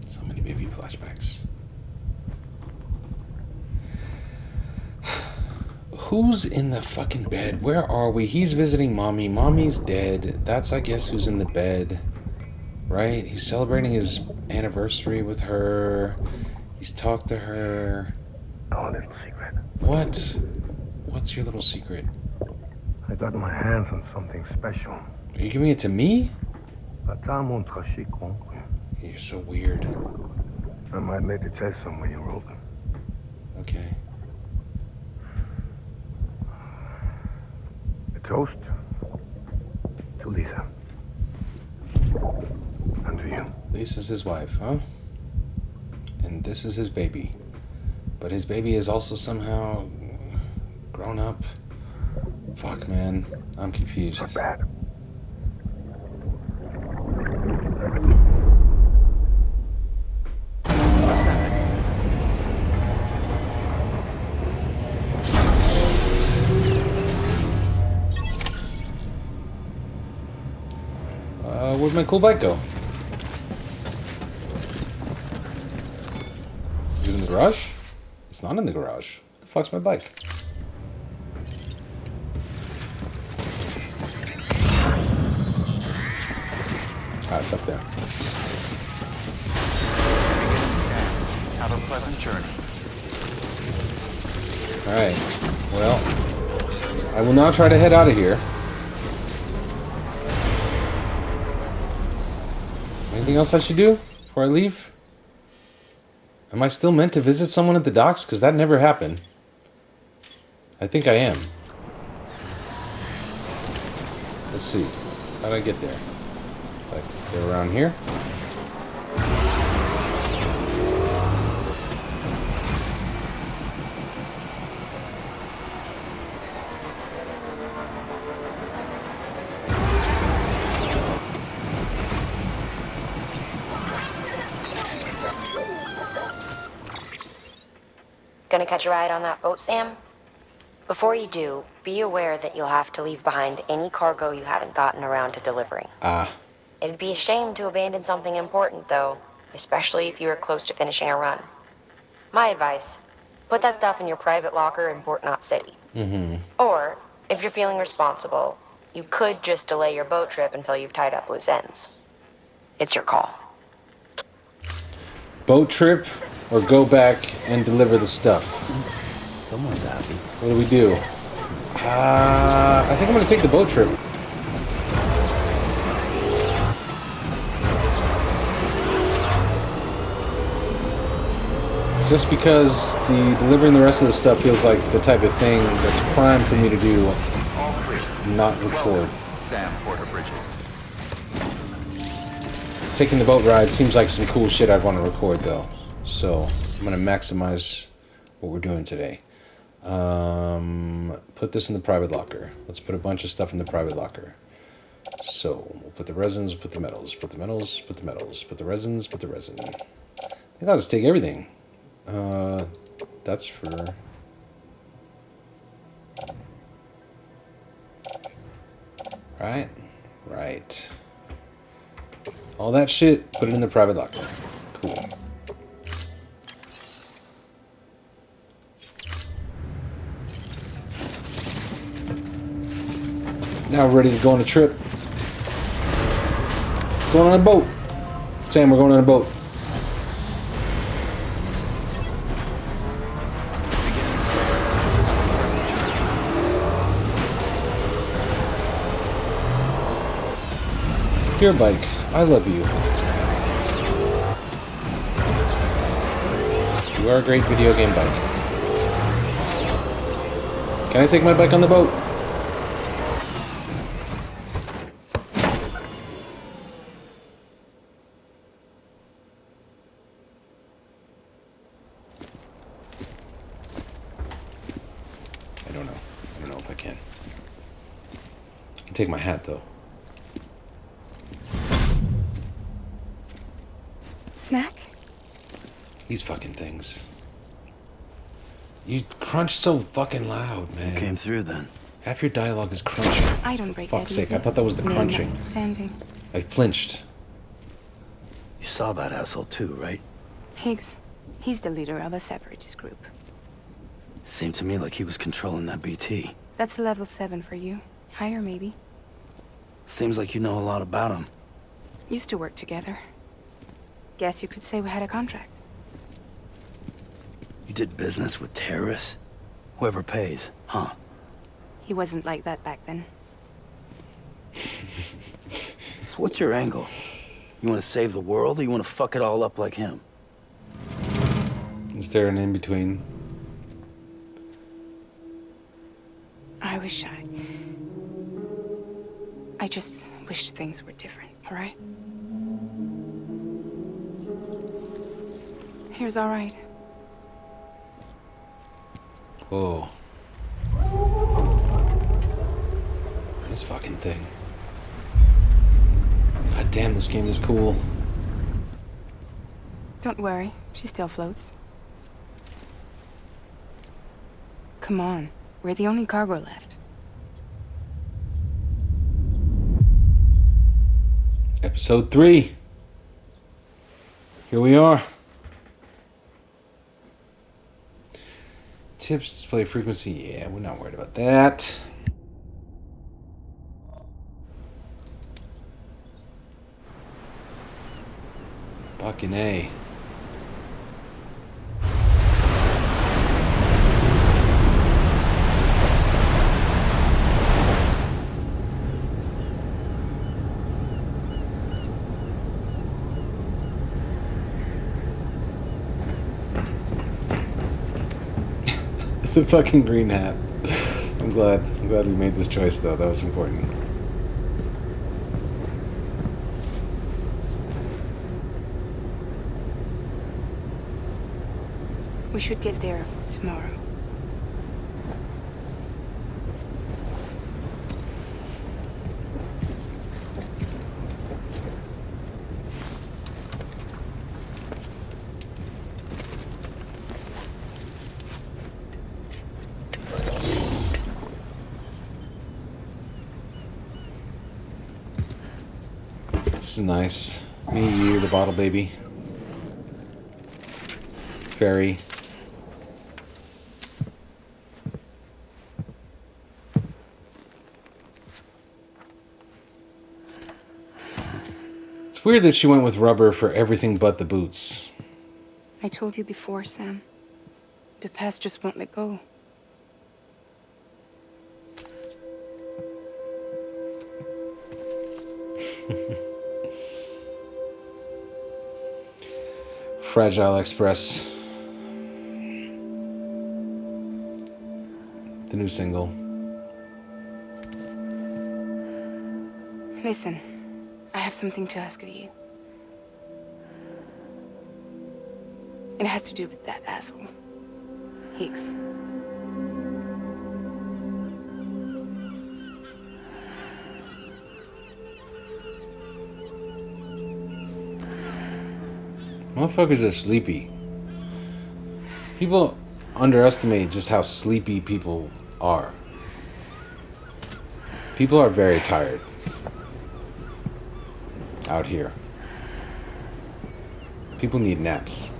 So many baby flashbacks. Who's in the fucking bed? Where are we? He's visiting mommy. Mommy's dead. That's, I guess, who's in the bed. Right? He's celebrating his anniversary with her. He's talked to her. Our little secret. What? What's your little secret? I got my hands on something special. Are you giving it to me? I You're so weird. might make a test somewhere you wrote them. Okay. A toast to Lisa. And to you. Lisa's his wife, huh? And this is his baby. But his baby is also somehow grown up. Fuck, man. I'm confused. Not bad. Where'd my cool bike go? Is it in the garage? It's not in the garage. What the fuck's my bike? Ah, it's up there. Have a pleasant journey. Alright. Well, I will now try to head out of here. Anything else I should do before I leave? Am I still meant to visit someone at the docks? Because that never happened. I think I am. Let's see. How did I get there? Like, they're around here? Gonna catch a ride on that boat, Sam? Before you do, be aware that you'll have to leave behind any cargo you haven't gotten around to delivering. Ah. It'd be a shame to abandon something important, though, especially if you were close to finishing a run. My advice, put that stuff in your private locker in Port Knot City. Or, if you're feeling responsible, you could just delay your boat trip until you've tied up loose ends. It's your call. Boat trip or go back and deliver the stuff? Someone's happy. What do we do? I think I'm gonna take the boat trip. Just because delivering the rest of the stuff feels like the type of thing that's prime for me to do, All clear. not record. Sam Porter Bridges. Taking the boat ride seems like some cool shit I'd want to record though. So I'm gonna maximize what we're doing today. Put this in the private locker. Let's put a bunch of stuff in the private locker. So we'll put the resins, put the metals, put the metals, put the metals, put the resins, put the resin. I think I'll just take everything. That's for... Right? Right. All that shit, put it in the private locker. Cool. Now we're ready to go on a trip. Going on a boat. Sam, we're going on a boat. Dear bike, I love you. You are a great video game bike. Can I take my bike on the boat? I don't know. I don't know if I can. I can take my hat though. Snack? These fucking things. You crunch so fucking loud, man. Came through then. Half your dialogue is crunching. I don't break Fuck's that sake, easy. I thought that was the Men crunching. notwithstanding. I flinched. You saw that asshole too, right? Higgs, he's the leader of a separatist group. Seemed to me like he was controlling that BT. That's level 7 for you. Higher, maybe. Seems like you know a lot about him. Used to work together. Guess you could say we had a contract. You did business with terrorists? Whoever pays, huh? He wasn't like that back then. So what's your angle? You want to save the world, or you want to fuck it all up like him? Is there an in-between? I just wished things were different, all right? Here's all right. Oh. This fucking thing. God damn, this game is cool. Don't worry, she still floats. Come on, we're the only cargo left. Episode 3. Here we are. Tips, display frequency. Yeah, we're not worried about that. Fucking A. The fucking green hat. I'm glad we made this choice though. That was important. We should get there tomorrow. This is nice. Me, you, the bottle baby. Ferry. It's weird that she went with rubber for everything but the boots. I told you before, Sam. The past just won't let go. Fragile Express. The new single. Listen, I have something to ask of you. It has to do with that asshole, Higgs. Motherfuckers are sleepy. People underestimate just how sleepy people are. People are very tired out here. People need naps.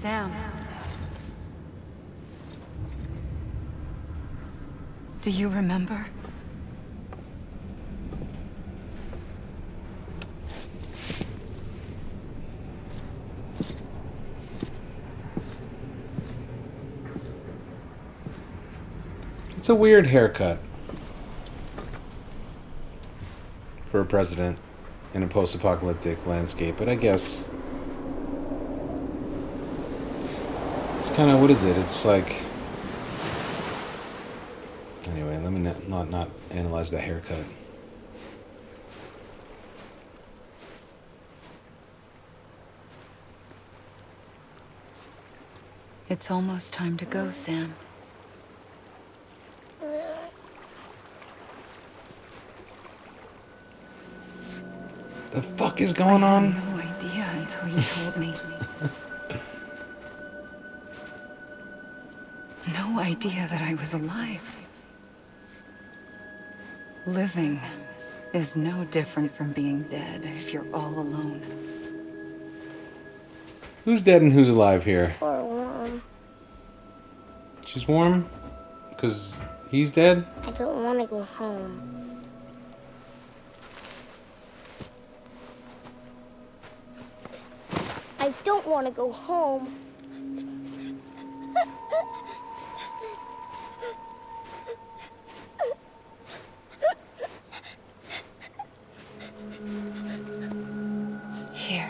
Sam. Do you remember? It's a weird haircut for a president in a post-apocalyptic landscape, but I guess it's kind of, what is it? It's like, anyway, let me not analyze that haircut. It's almost time to go, Sam. The fuck is going on? I had no idea until you told me. No idea that I was alive. Living is no different from being dead if you're all alone. Who's dead and who's alive here? Or warm. She's warm? Because he's dead? I don't want to go home. I don't want to go home. Here.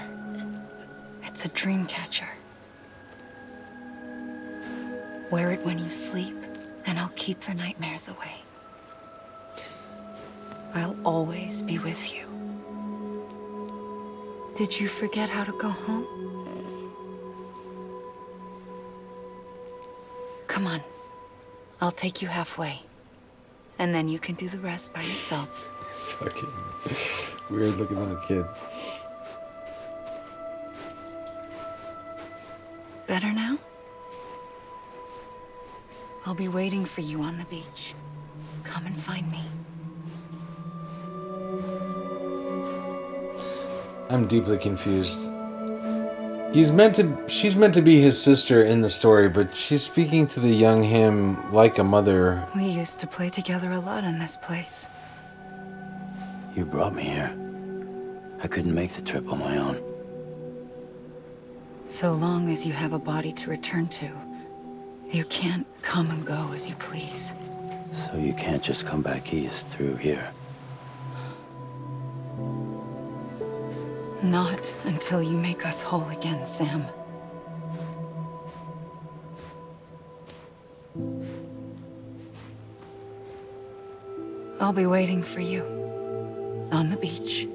It's a dream catcher. Wear it when you sleep, and I'll keep the nightmares away. I'll always be with you. Did you forget how to go home? Come on. I'll take you halfway. And then you can do the rest by yourself. Fucking weird looking little kid. Better now? I'll be waiting for you on the beach. Come and find me. I'm deeply confused. She's meant to be his sister in the story, but she's speaking to the young him like a mother. We used to play together a lot in this place. You brought me here. I couldn't make the trip on my own. So long as you have a body to return to, you can't come and go as you please. So you can't just come back east through here. Not until you make us whole again, Sam. I'll be waiting for you on the beach.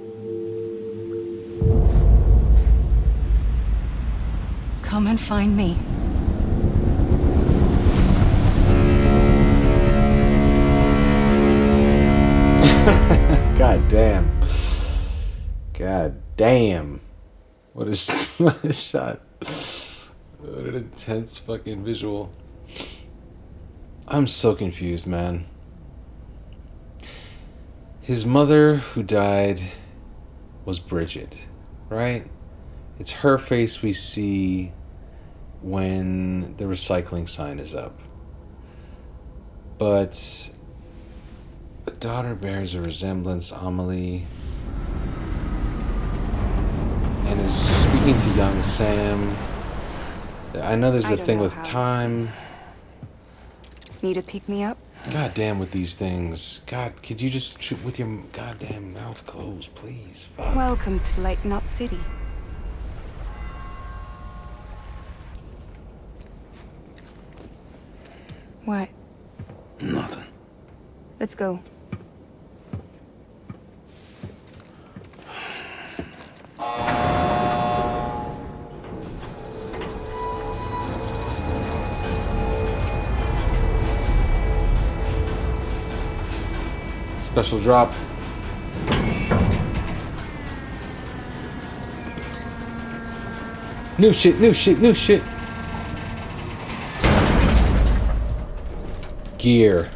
Come and find me. God damn. God damn. What a shot. What an intense fucking visual. I'm so confused, man. His mother who died was Bridget, right? It's her face we see when the recycling sign is up. But the daughter bears a resemblance, Amelie, and is speaking to young Sam. I know there's a thing with time. Need to pick me up? God damn with these things. God, could you just shoot with your goddamn mouth closed, please? Fuck. Welcome to Lake Knot City. What? Nothing. Let's go. Special drop. New shit, new shit, new shit. Gear.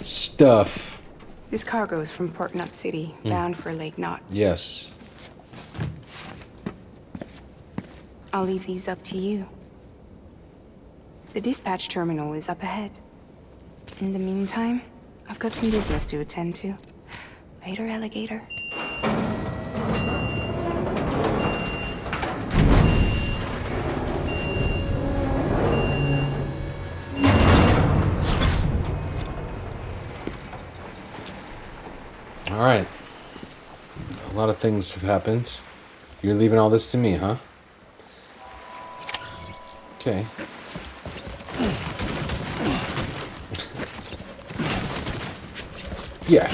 Stuff. This cargo is from Port Knot City, bound for Lake Knot. Yes. I'll leave these up to you. The dispatch terminal is up ahead. In the meantime, I've got some business to attend to. Later, alligator. All right. A lot of things have happened. You're leaving all this to me, huh? Okay. Yeah.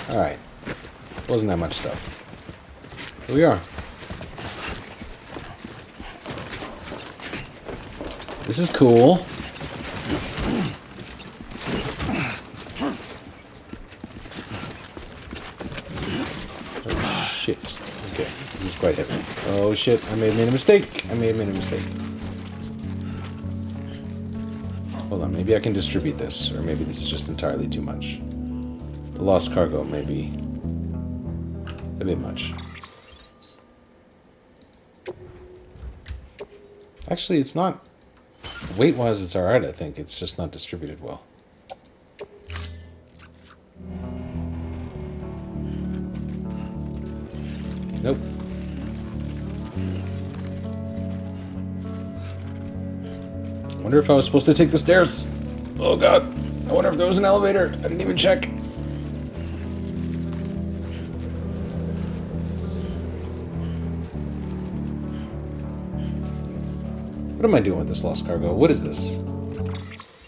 All right. Wasn't that much stuff. Here we are. This is cool. Oh, shit. Okay. This is quite heavy. Oh, shit. I may have made a mistake. Hold on. Maybe I can distribute this. Or maybe this is just entirely too much. The lost cargo may be a bit much. Actually, it's not... Weight-wise, it's alright, I think. It's just not distributed well. Nope. I wonder if I was supposed to take the stairs. Oh god. I wonder if there was an elevator. I didn't even check. What am I doing with this lost cargo? What is this?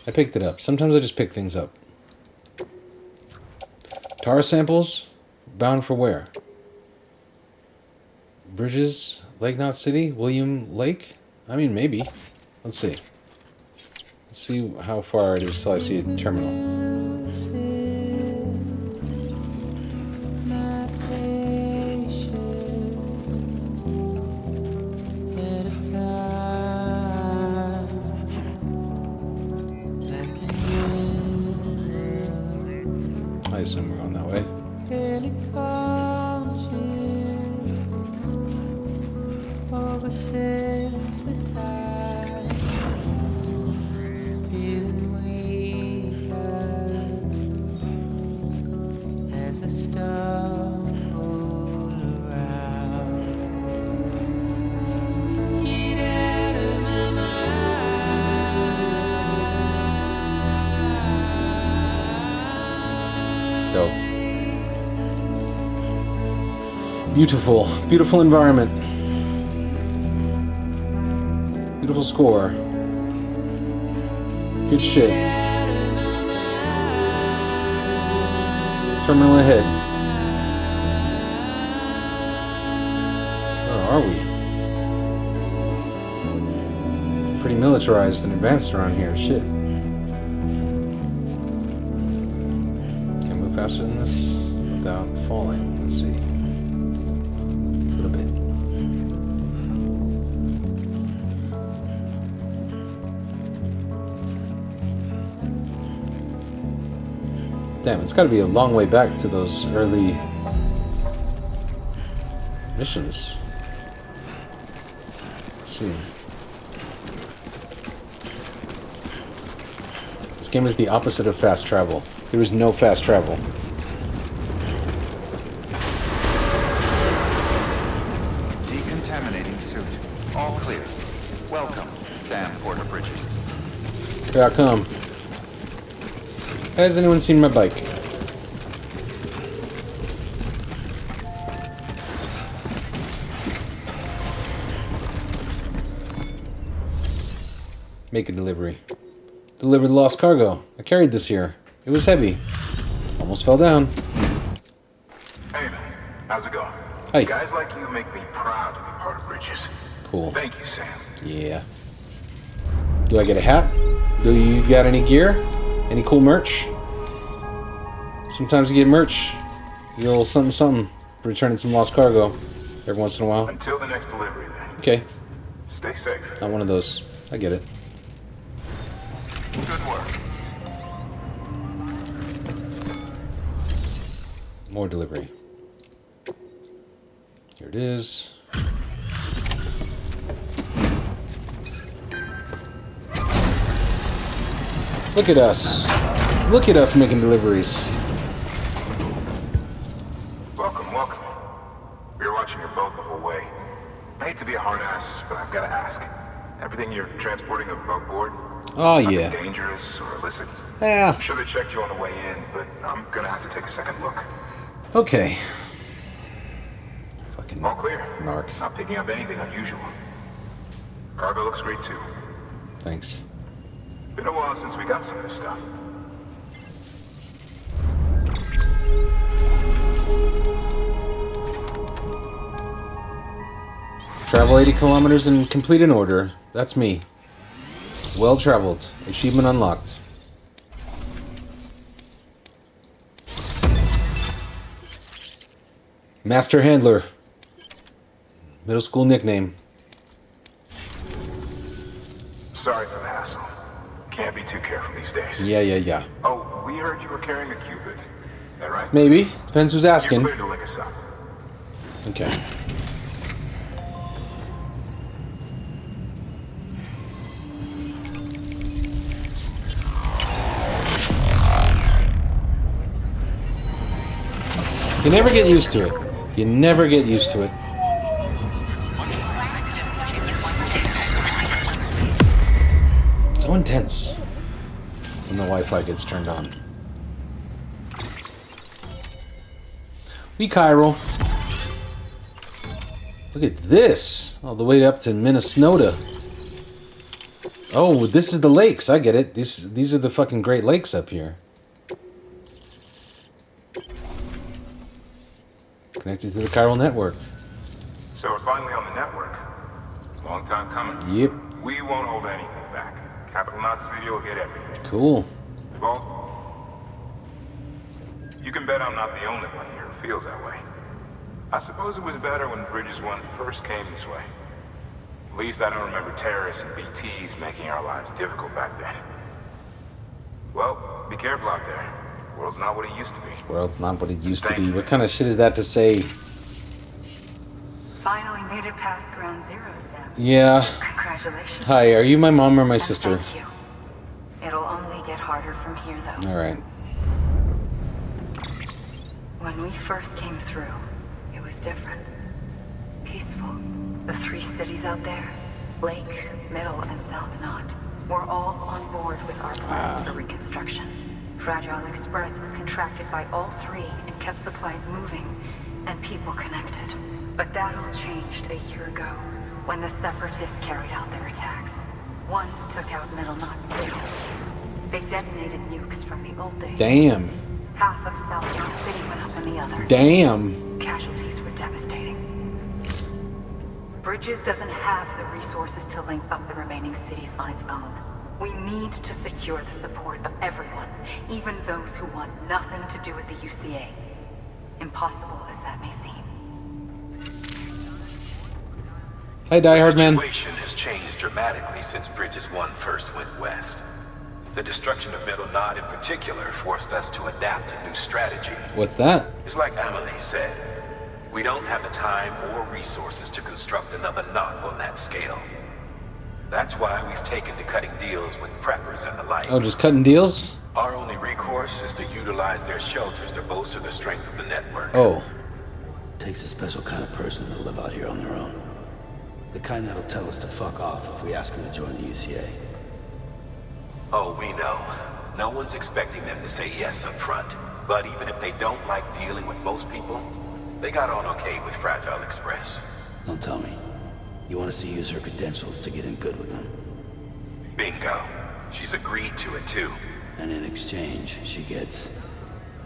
I picked it up. Sometimes I just pick things up. Tar samples? Bound for where? Bridges? Lake Knot City? William Lake? I mean, maybe. Let's see. Let's see how far it is till I see a terminal. I assume we're on that way. Dope. Beautiful. Beautiful environment. Beautiful score. Good shit. Terminal ahead. Where are we? Pretty militarized and advanced around here. Shit. Faster than this without falling. Let's see. A little bit. Damn, it's got to be a long way back to those early missions. Let's see. This game is the opposite of fast travel. There is no fast travel. Decontaminating suit. All clear. Welcome, Sam Porter Bridges. Here I come. Has anyone seen my bike? Make a delivery. Deliver the lost cargo. I carried this here. It was heavy. Almost fell down. Hey man, how's it going? Hey. Guys like you make me proud to be part of Bridges. Cool. Thank you, Sam. Yeah. Do I get a hat? Do you got any gear? Any cool merch? Sometimes you get merch. You get a little something something for returning some lost cargo every once in a while. Until the next delivery then. Okay. Stay safe. Not one of those. I get it. Good work. More delivery. Here it is. Look at us. Look at us making deliveries. Welcome, welcome. We were watching your boat the whole way. I hate to be a hard ass, but I've got to ask. Everything you're transporting above board? Oh, yeah. Nothing dangerous or illicit? Yeah. I'm sure they checked you on the way in, but I'm gonna have to take a second look. Okay. Fucking All clear. narc. Not picking up anything unusual. Cargo looks great too. Thanks. Been a while since we got some of this stuff. Travel 80 kilometers in complete in order. That's me. Well traveled. Achievement unlocked. Master Handler. Middle school nickname. Sorry for the hassle. Can't be too careful these days. Yeah. Oh, we heard you were carrying a Cupid. Is that right? Maybe. Depends who's asking. You're clear to link us up. Okay. You never get used to it. You never get used to it. So intense when the Wi-Fi gets turned on. We Cairo. Look at this. All the way up to Minnesota. Oh, this is the lakes. I get it. These are the fucking Great Lakes up here. Connected to the chiral network. So we're finally on the network. Long time coming. Yep. We won't hold anything back. Capital Knot City will get everything. Cool. Well, you can bet I'm not the only one here who feels that way. I suppose it was better when Bridges 1 first came this way. At least I don't remember terrorists and BTs making our lives difficult back then. Well, be careful out there. The world's not what it used to be. World's not what it used to be. What kind of shit is that to say? Finally made it past ground zero, Sam. Yeah. Congratulations. Hi, are you my mom or my And sister? Thank you. It'll only get harder from here, though. Alright. When we first came through, it was different. Peaceful. The 3 cities out there, Lake, Middle, and South Knot, were all on board with our plans for reconstruction. Fragile Express was contracted by all 3 and kept supplies moving and people connected. But that all changed a year ago when the Separatists carried out their attacks. One took out Middle Knot City. They detonated nukes from the old days. Damn. Half of South Knot City went up in the other. Damn. Casualties were devastating. Bridges doesn't have the resources to link up the remaining cities on its own. We need to secure the support of everyone, even those who want nothing to do with the UCA. Impossible as that may seem. Hi, Die Hard Man. The situation has changed dramatically since Bridges 1 first went west. The destruction of Middle Knot in particular forced us to adapt a new strategy. What's that? It's like Amelie said. We don't have the time or resources to construct another knot on that scale. That's why we've taken to cutting deals with preppers and the like. Oh, just cutting deals? Our only recourse is to utilize their shelters to bolster the strength of the network. Oh. Takes a special kind of person to live out here on their own. The kind that'll tell us to fuck off if we ask them to join the UCA. Oh, we know. No one's expecting them to say yes up front. But even if they don't like dealing with most people, they got on okay with Fragile Express. Don't tell me. You want us to use her credentials to get in good with them? Bingo. She's agreed to it too. And in exchange, she gets...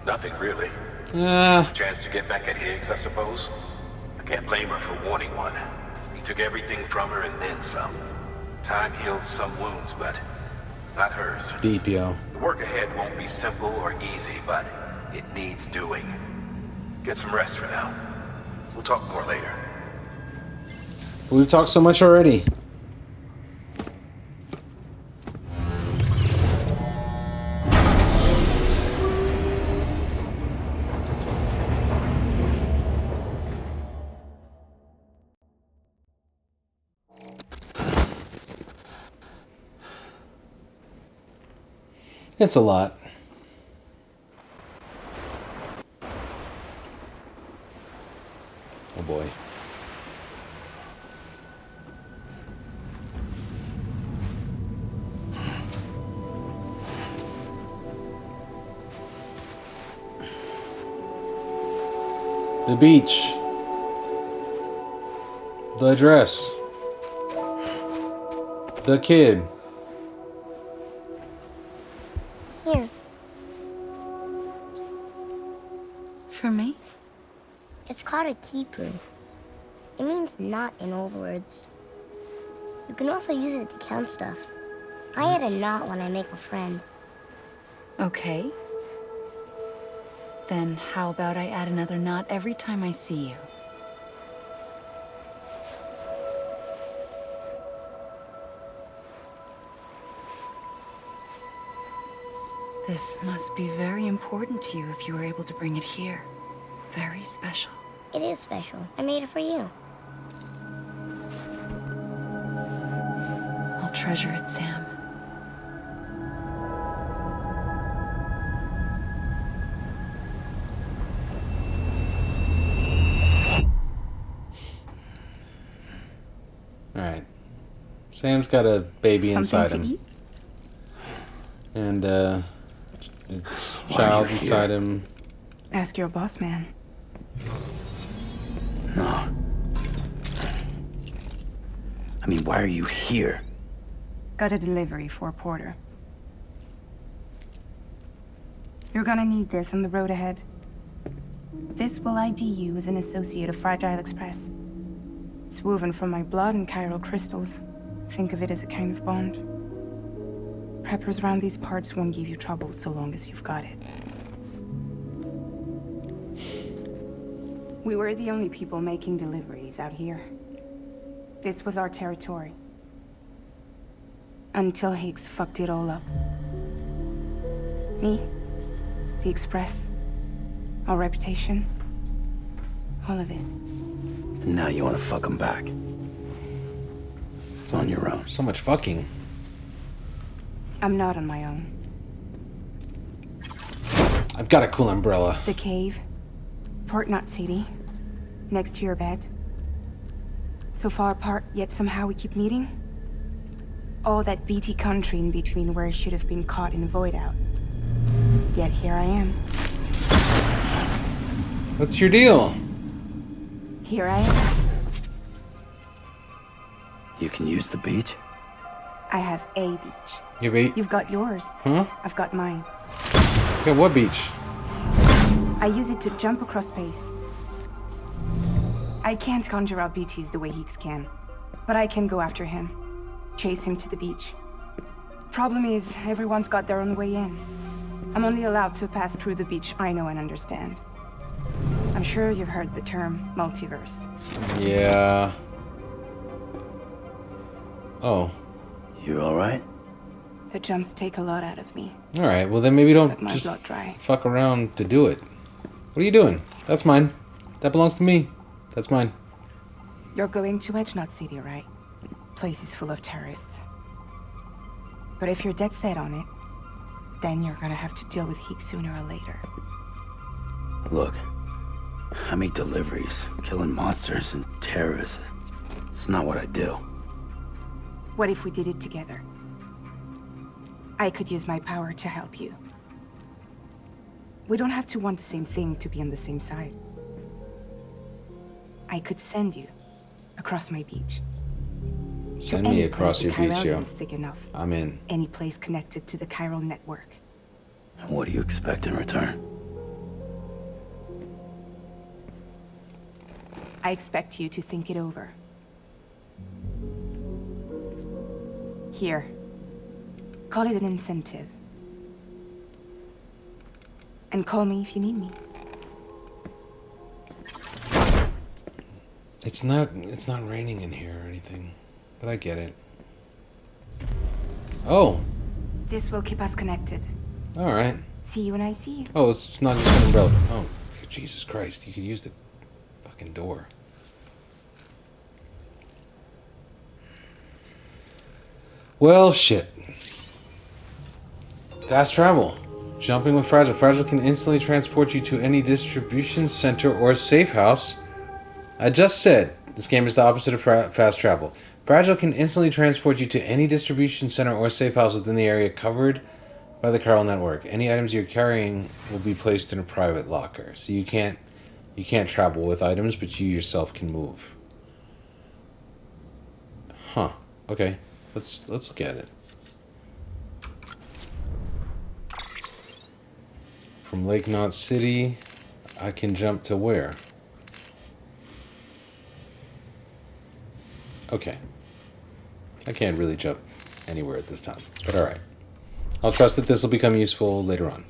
Nothing really. Chance to get back at Higgs, I suppose. I can't blame her for wanting one. He took everything from her and then some. Time healed some wounds, but not hers. Deep, yo. The work ahead won't be simple or easy, but it needs doing. Get some rest for now. We'll talk more later. We've talked so much already. It's a lot. Oh boy. The beach. The dress. The kid. Here. For me? It's called a keeper. It means knot in old words. You can also use it to count stuff. I add a knot when I make a friend. Okay. Then how about I add another knot every time I see you? This must be very important to you if you were able to bring it here. Very special. It is special. I made it for you. I'll treasure it, Sam. Alright. Sam's got a baby inside Something to him. eat? And, a child inside him. Ask your boss man. No. I mean, why are you here? Got a delivery for Porter. You're gonna need this on the road ahead. This will ID you as an associate of Fragile Express. It's woven from my blood and chiral crystals. Think of it as a kind of bond. Preppers around these parts won't give you trouble so long as you've got it. We were the only people making deliveries out here. This was our territory. Until Higgs fucked it all up. Me, the Express, our reputation, all of it. And now you want to fuck him back. It's on your own. So much fucking. I'm not on my own. I've got a cool umbrella. The cave, Port Knot City, next to your bed. So far apart, yet somehow we keep meeting. All that BT country in between where I should have been caught in a void out. Yet here I am. What's your deal? Here I am. You can use the beach? I have a beach. You beach? You've got yours. Huh? I've got mine. Yeah, what beach? I use it to jump across space. I can't conjure out BTs the way Higgs can, but I can go after him, chase him to the beach. Problem is, everyone's got their own way in. I'm only allowed to pass through the beach I know and understand. I'm sure you've heard the term multiverse. Yeah. Oh. You alright? The jumps take a lot out of me. Alright, well then maybe don't Set my just blood dry. fuck around to do it. What are you doing? That's mine. That belongs to me. That's mine. You're going to Edge Knot City, right? Place is full of terrorists. But if you're dead set on it, then you're gonna have to deal with Higgs sooner or later. Look, I make deliveries, killing monsters and terrorists. It's not what I do. What if we did it together? I could use my power to help you. We don't have to want the same thing to be on the same side. I could send you across my beach. Send me across your beach, yo. Thick enough. I'm in. Any place connected to the chiral network. And what do you expect in return? I expect you to think it over. Here. Call it an incentive. And call me if you need me. It's not raining in here or anything, but I get it. Oh. This will keep us connected. All right. See you when I see you. Oh, it's not just an umbrella. Oh, for Jesus Christ! You could use the fucking door. Well, shit. Fast travel. Jumping with Fragile. Fragile can instantly transport you to any distribution center or safe house. I just said this game is the opposite of fast travel. Fragile can instantly transport you to any distribution center or safe house within the area covered by the chiral network. Any items you're carrying will be placed in a private locker. So you can't travel with items, but you yourself can move. Huh. Okay. Let's look at it. From Lake Knot City, I can jump to where? Okay. I can't really jump anywhere at this time, but alright. I'll trust that this will become useful later on.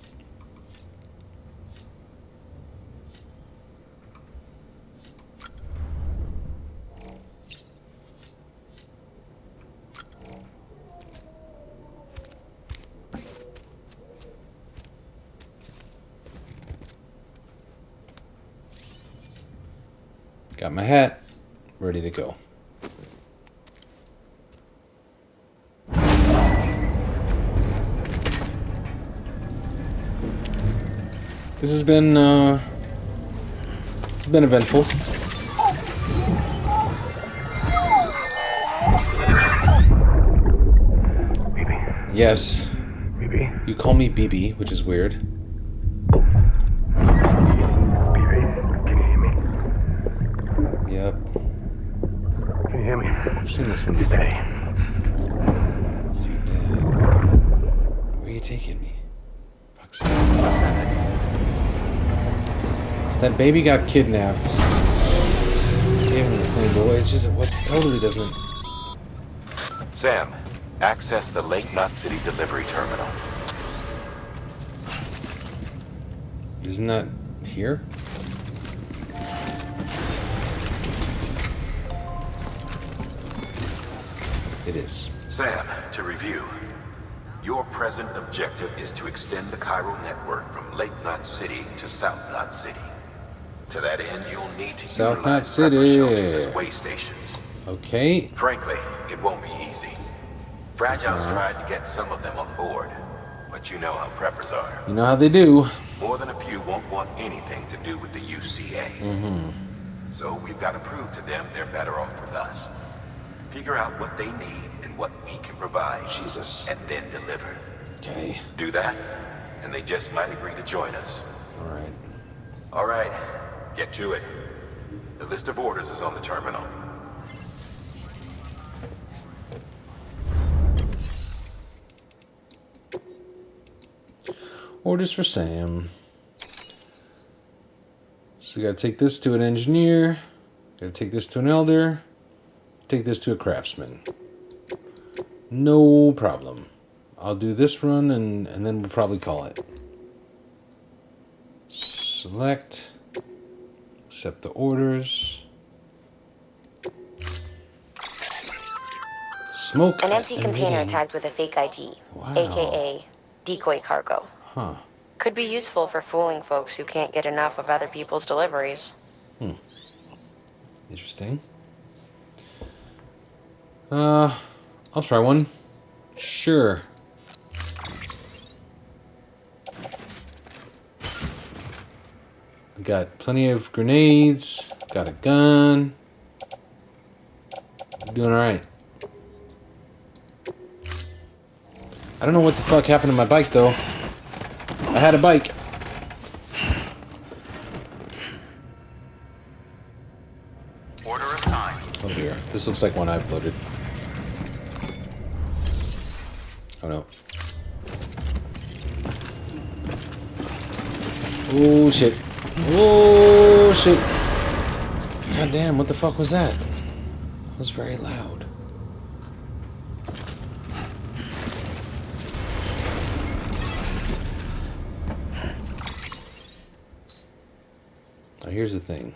Got my hat, ready to go. This has been it's been eventful. BB. Yes. BB. You call me BB, which is weird. BB, can you hear me? Yep. Can you hear me? I've seen this one before. Hey. Where are you taking me? Fuck's sake. So that baby got kidnapped. Gave him the thing, but it's just what totally doesn't. Sam, access the Lake Knot City delivery terminal. Isn't that here? It is. Sam, to review. Your present objective is to extend the chiral network from Lake Knot City to South Knot City. To that end, you'll need to South Knot utilize City. prepper shelters as way stations. Okay. Frankly, it won't be easy. Fragile's tried to get some of them on board, but you know how preppers are. You know how they do. More than a few won't want anything to do with the UCA. So we've got to prove to them they're better off with us. Figure out what they need and what we can provide. Jesus. And then deliver. Okay. Do that, and they just might agree to join us. Alright. Alright, get to it. The list of orders is on the terminal. Orders for Sam. So we gotta take this to an engineer. Gotta take this to an elder. Take this to a craftsman. No problem. I'll do this run and then we'll probably call it. Select. Accept the orders. Smoke. An empty container emitting. tagged with a fake ID, Wow. aka decoy cargo. Huh. Could be useful for fooling folks who can't get enough of other people's deliveries. Interesting. I'll try one. Sure. I got plenty of grenades. Got a gun. I'm doing alright. I don't know what the fuck happened to my bike though. I had a bike. Order assigned. Oh dear. This looks like one I've loaded. Oh no. Oh shit. Oh shit. God damn, what the fuck was that? That was very loud. Now here's the thing.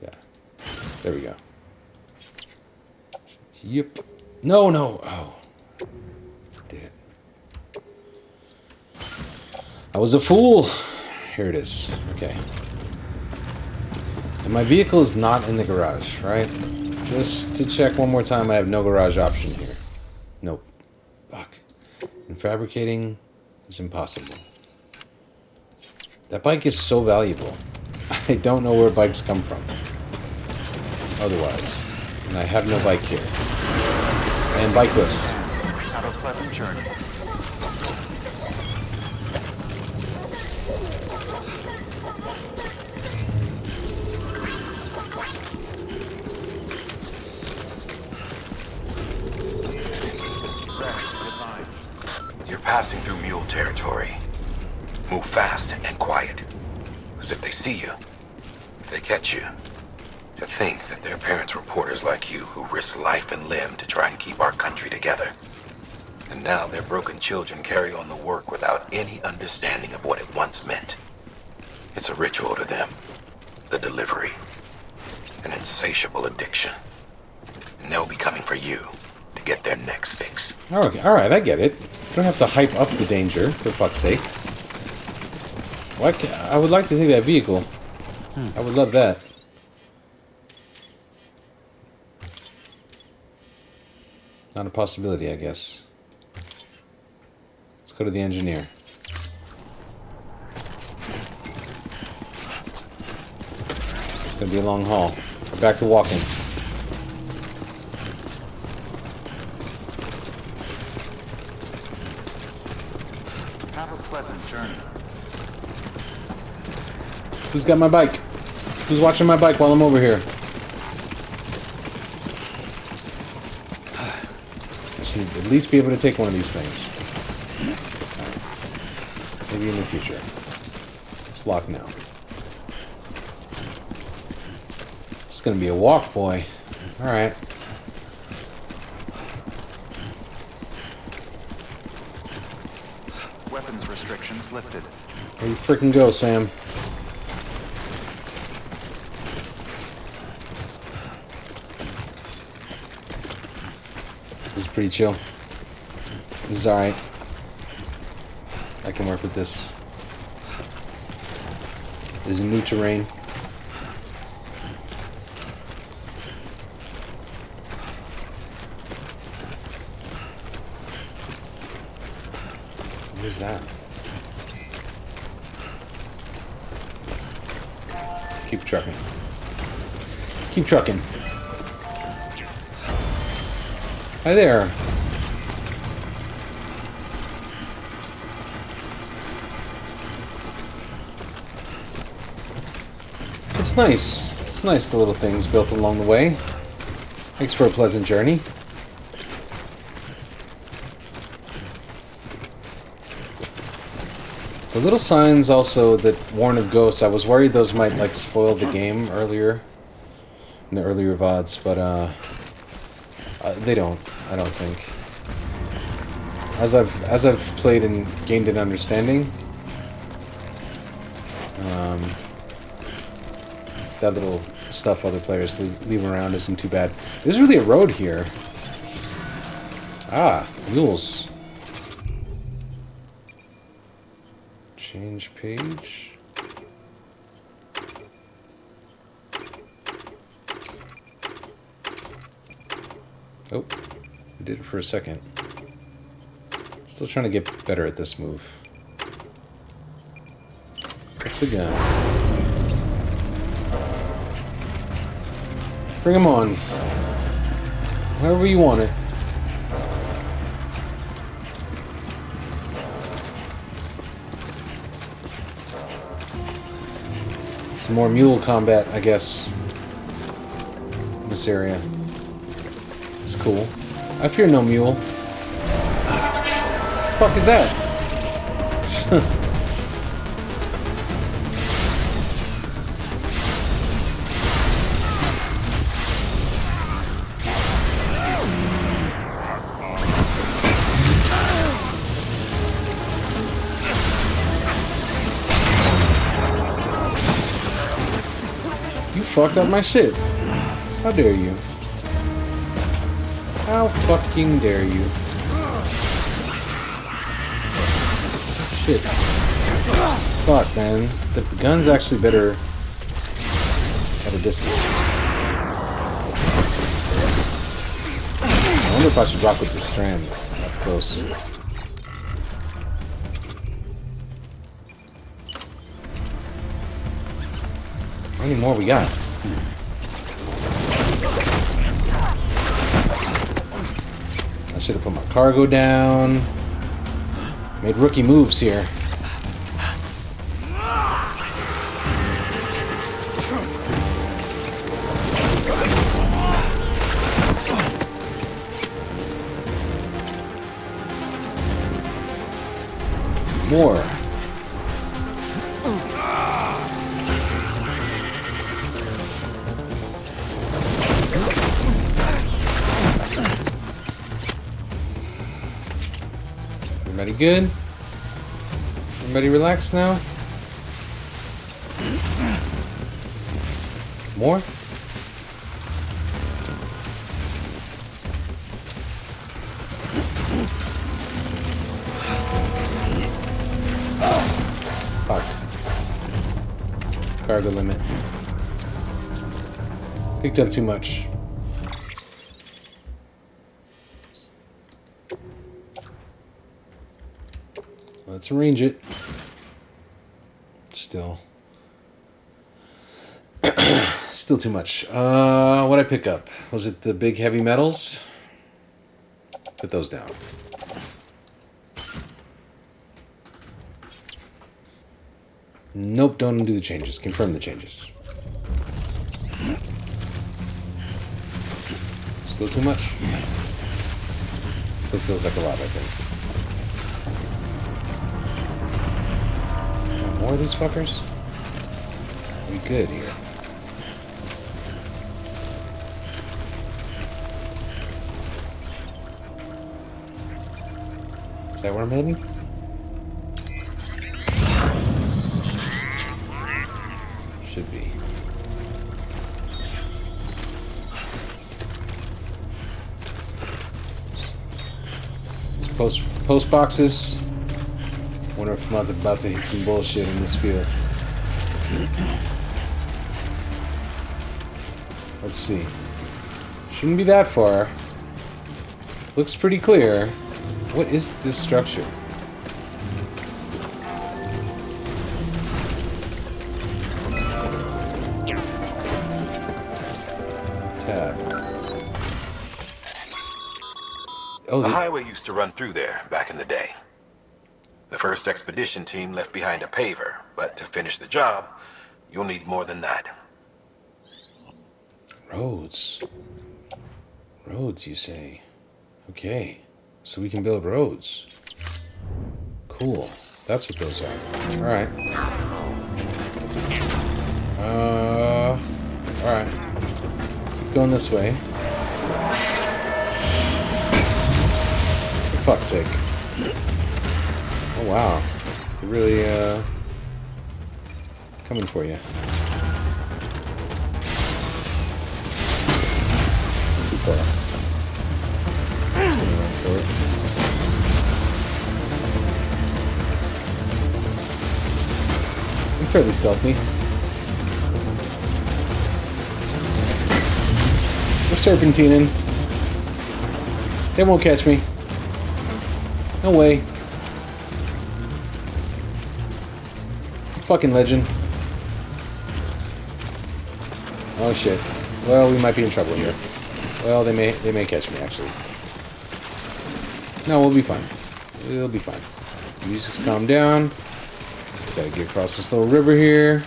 Yeah. There we go. Yep. No, no. Oh. Did it. I was a fool. Here it is. Okay. And my vehicle is not in the garage, right? Just to check one more time, I have no garage option here. Nope. Fuck. And fabricating is impossible. That bike is so valuable. I don't know where bikes come from. Otherwise. And I have no bike here. I am bikeless. Have a pleasant journey. You're passing through mule territory. Move fast and quiet. Because if they see you, if they catch you, to think that their parents were porters like you who risked life and limb to try and keep our country together. And now their broken children carry on the work without any understanding of what it once meant. It's a ritual to them. The delivery. An insatiable addiction. And they'll be coming for you to get their next fix. Okay, alright, I get it. You don't have to hype up the danger, for fuck's sake. I would like to take that vehicle. I would love that. Not a possibility, I guess. Let's go to the engineer. It's gonna be a long haul. We're back to walking. Have a pleasant journey. Who's got my bike? Who's watching my bike while I'm over here? I should at least be able to take one of these things. Right. Maybe in the future. It's locked now. It's gonna be a walk, boy. Alright. Weapons restrictions lifted. There you freaking go, Sam. This is pretty chill. This is alright. I can work with this. This is new terrain. What is that? Keep trucking. Keep trucking. Hi there. It's nice. It's nice, the little things built along the way. Thanks for a pleasant journey. The little signs also that warn of ghosts, I was worried those might like spoil the game earlier, in the earlier VODs, but they don't, I don't think. As I've played and gained an understanding, that little stuff other players leave around isn't too bad. There's really a road here. Ah, mules. Change page. Oh, I did it for a second. Still trying to get better at this move. Pick the gun. Bring him on. Wherever you want it. Some more mule combat, I guess, in this area. It's cool. I fear no mule. What the fuck is that? You fucked up my shit. How dare you? How fucking dare you? Shit. Fuck, man. The gun's actually better at a distance. wonder if I should rock with the strand up close. How many more we got? I should have put my cargo down. Made rookie moves here. More. Everybody good? Everybody relaxed now? More? Fuck. Cargo limit. Picked up too much. Let's arrange it. Still. Still too much. What'd I pick up? Was it the big heavy metals? Put those down. Nope, don't undo the changes. Confirm the changes. Still too much? Still feels like a lot, I think. More of these fuckers? We good here. Is that where I'm heading? Should be. These post boxes. Wonder if I'm about to hit some bullshit in this field. Let's see. Shouldn't be that far. Looks pretty clear. What is this structure? Tab. Oh, the highway used to run through there back in the day. The first expedition team left behind a paver, but to finish the job, you'll need more than that. Roads. Roads, you say? Okay. So we can build roads. Cool. That's what those are. Alright. Alright. Keep going this way. For fuck's sake. Oh wow. They're really, coming for you. Too far. I'm fairly stealthy. We're serpentining. They won't catch me. No way. Fucking legend. Oh shit. Well, we might be in trouble here. Well, they may catch me actually. No, we'll be fine. We'll be fine. You just calm down. Gotta get across this little river here.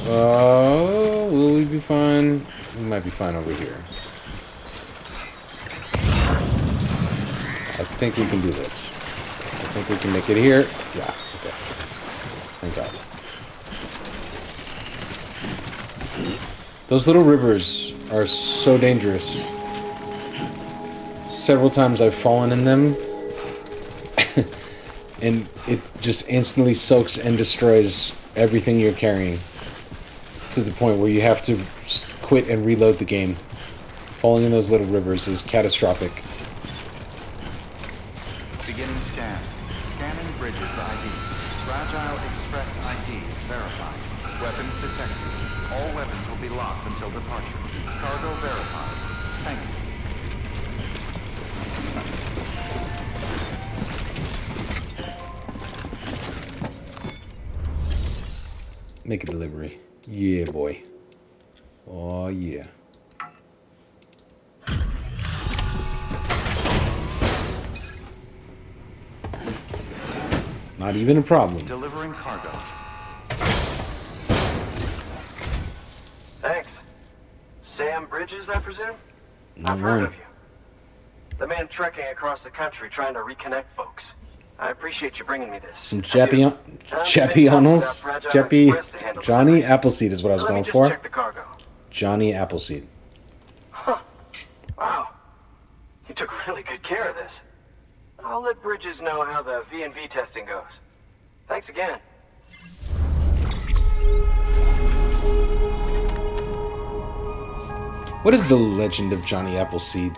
Will we be fine? We might be fine over here. I think we can do this. I think we can make it here. Yeah, okay. Thank God. Those little rivers are so dangerous. Several times I've fallen in them. And it just instantly soaks and destroys everything you're carrying. To the point where you have to quit and reload the game. Falling in those little rivers is catastrophic. Beginning scan. Scanning Bridges ID. Fragile Express ID verified. Weapons detected. All weapons will be locked until departure. Cargo verified. Thank you. Make a delivery. Yeah, boy. Oh, yeah. Not even a problem. Delivering cargo. Thanks. Sam Bridges, I presume? Not I've heard one. of you. The man trekking across the country trying to reconnect folks. I appreciate you bringing me this. Some Johnny Appleseed is what I was going for. Check the cargo. Johnny Appleseed. Huh. Wow. You took really good care of this. I'll let Bridges know how the V&V testing goes. Thanks again. What is the legend of Johnny Appleseed?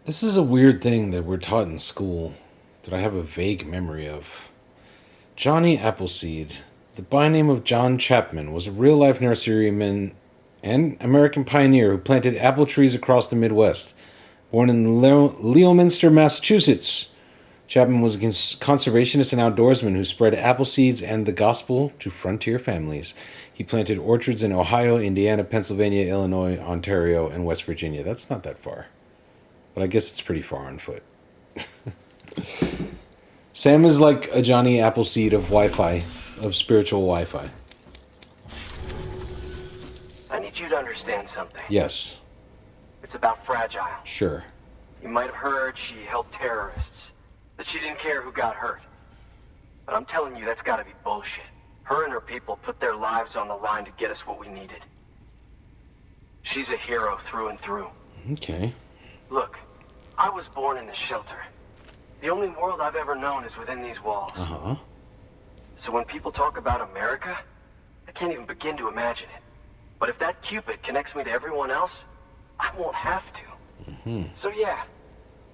This is a weird thing that we're taught in school that I have a vague memory of. Johnny Appleseed, the byname of John Chapman, was a real-life nurseryman and American pioneer who planted apple trees across the Midwest. Born in Leominster, Massachusetts, Chapman was a conservationist and outdoorsman who spread apple seeds and the gospel to frontier families. He planted orchards in Ohio, Indiana, Pennsylvania, Illinois, Ontario, and West Virginia. That's not that far. But I guess it's pretty far on foot. Sam is like a Johnny Appleseed of Wi-Fi, of spiritual Wi-Fi. I need you to understand something. Yes. It's about Fragile. Sure. You might have heard she helped terrorists. That she didn't care who got hurt. But I'm telling you, that's gotta be bullshit. Her and her people put their lives on the line to get us what we needed. She's a hero through and through. Okay. Look, I was born in this shelter. The only world I've ever known is within these walls. Uh-huh. So when people talk about America, I can't even begin to imagine it. But if that Cupid connects me to everyone else, I won't have to. Mm-hmm. So yeah,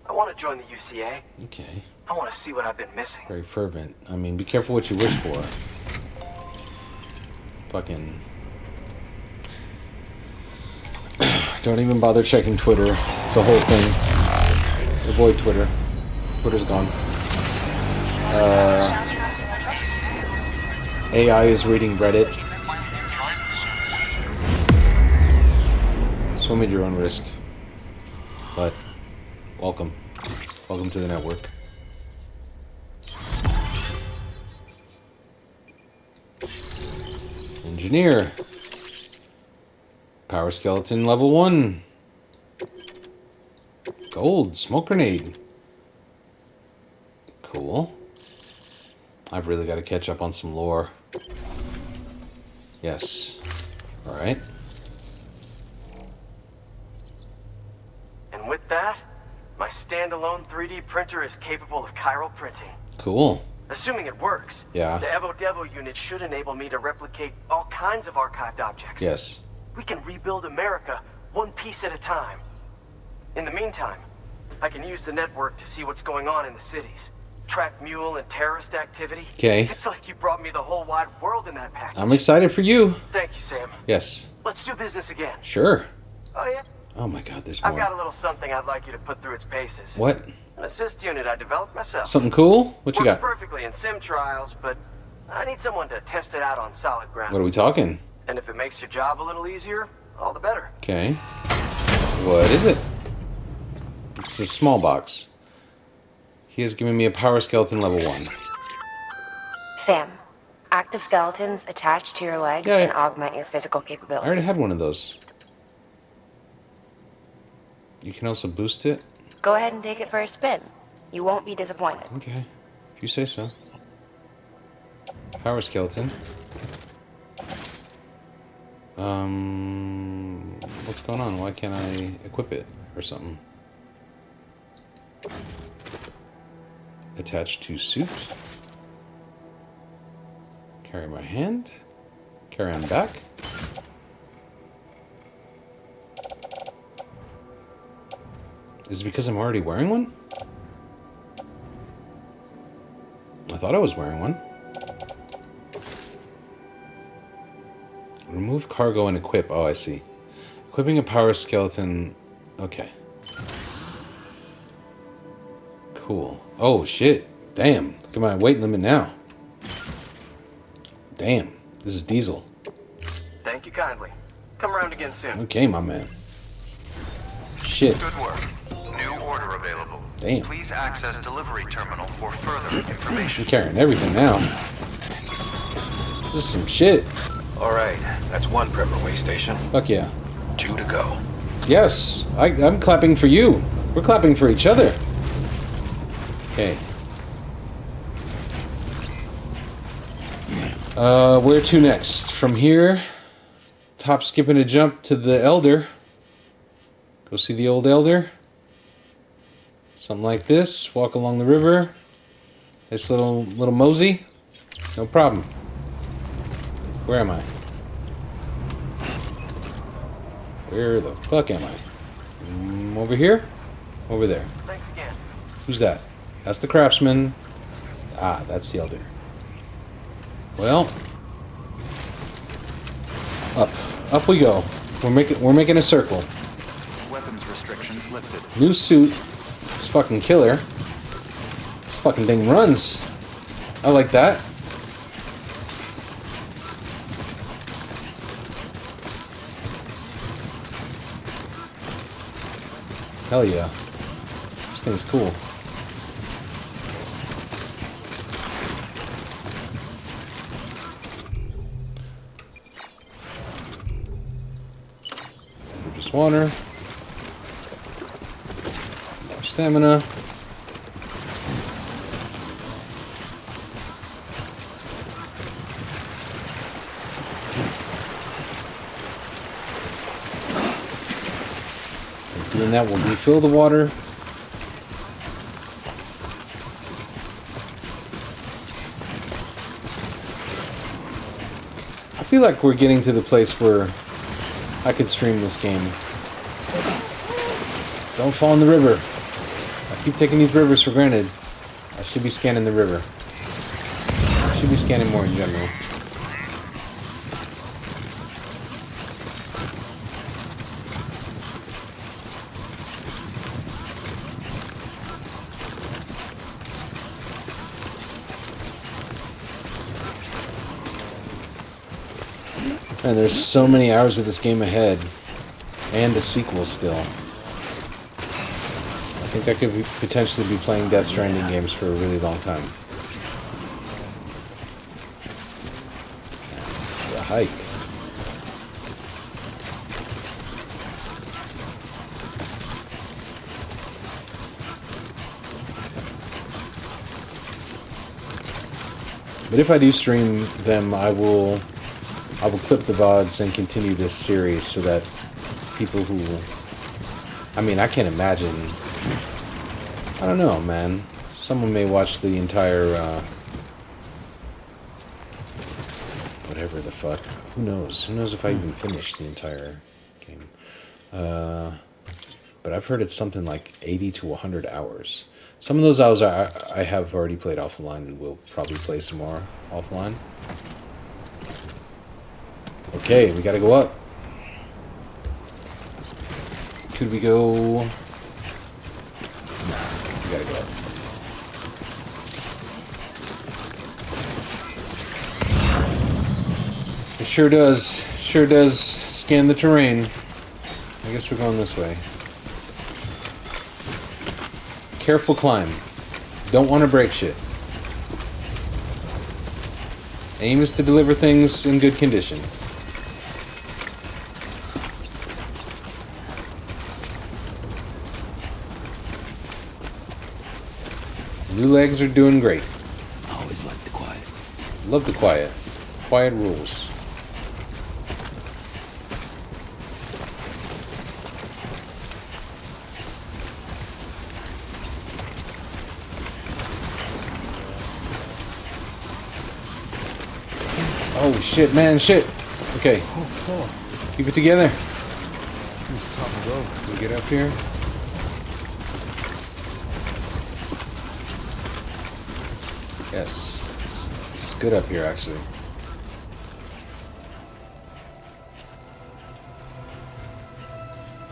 I want to join the UCA. Okay. I want to see what I've been missing. Very fervent. I mean, be careful what you wish for. Fucking... Don't even bother checking Twitter. It's a whole thing. Avoid Twitter. Twitter's gone. AI is reading Reddit. Swim at your own risk. But, welcome. Welcome to the network. Engineer. Power skeleton level 1. Gold. Smoke grenade. Cool. I've really got to catch up on some lore. Yes. Alright. And with that, my standalone 3D printer is capable of chiral printing. Cool. Assuming it works. Yeah. The Evo Devo unit should enable me to replicate all kinds of archived objects. Yes. We can rebuild America one piece at a time. In the meantime, I can use the network to see what's going on in the cities. Track mule and terrorist activity. Okay. It's like you brought me the whole wide world in that package. I'm excited for you. Thank you, Sam. Yes. Let's do business again. Sure. Oh, yeah? Oh my god, there's more. I've got a little something I'd like you to put through its paces. What? An assist unit I developed myself. Something cool? What you Works got? perfectly in sim trials, but I need someone to test it out on solid ground. What are we talking? And if it makes your job a little easier, all the better. Okay. What is it? It's a small box. He has given me a power skeleton level 1. Sam, active skeletons attached to your legs Yeah, can augment your physical capabilities. I already had one of those. You can also boost it? Go ahead and take it for a spin. You won't be disappointed. Okay. If you say so. Power skeleton. What's going on? Why can't I equip it or something? Attached to suit. Carry my hand. Carry on back. Is it because I'm already wearing one? I thought I was wearing one. Remove cargo and equip. Oh, I see. Equipping a power skeleton. Okay. Cool. Oh, shit. Damn. Look at my weight limit now. Damn. This is diesel. Thank you kindly. Come around again soon. Okay, my man. Shit. Good work. New order available. Damn. Please access delivery terminal for further information. I'm carrying everything now. This is some shit. Alright, that's one prepper way station. Fuck yeah. 2 to go. Yes. I'm clapping for you. We're clapping for each other. Okay. Where to next? From here, top skipping a jump to the Elder. Go see the old Elder. Something like this. Walk along the river. This little mosey. No problem. Where am I? Where the fuck am I? Over here? Over there. Thanks again. Who's that? That's the craftsman. Ah, that's the Elder. Well, up we go. We're making a circle. Weapons restrictions lifted. New suit. It's fucking killer. This fucking thing runs. I like that. Hell yeah. This thing's cool. Just water. More stamina. Doing that will refill the water. I feel like we're getting to the place where I could stream this game. Don't fall in the river. I keep taking these rivers for granted. I should be scanning the river. I should be scanning more in general. And there's so many hours of this game ahead. And a sequel still. I think I could potentially be playing Death Stranding games for a really long time. That's a hike. But if I do stream them, I will clip the VODs and continue this series so that people who... I mean, I can't imagine... I don't know, man. Someone may watch the entire... whatever the fuck. Who knows? Who knows if I even finished the entire game. But I've heard it's something like 80 to 100 hours. Some of those hours I have already played offline and will probably play some more offline. Okay, we gotta go up. Could we go... Nah, we gotta go up. It sure does scan the terrain. I guess we're going this way. Careful climb. Don't want to break shit. Aim is to deliver things in good condition. New legs are doing great. Always like the quiet. Love the quiet. Quiet rules. Oh shit, man, shit. Okay. Keep it together. Can we get up here? Yes. It's good up here, actually.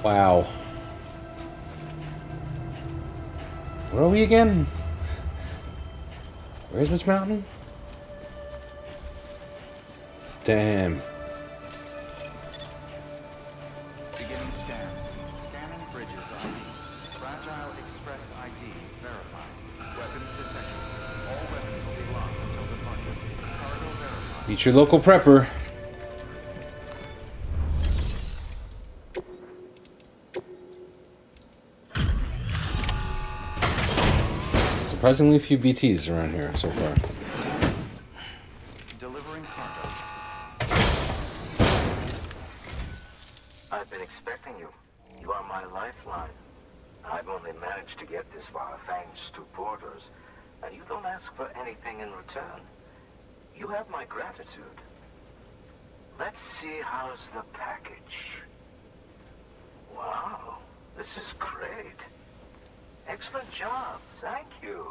Wow. Where are we again? Where's this mountain? Damn. Beginning scan. Scanning bridges ID. Fragile Express ID verified. Weapons detected. All weapons will be locked until departure. Cargo verified. Meet your local prepper. Surprisingly few BTs around here so far. Delivering cargo. I've been expecting you. You are my lifeline. I've only managed to get this far thanks to porters, and you don't ask for anything in return. You have my gratitude. Let's see how's the package. Wow, this is great. Excellent job. Thank you.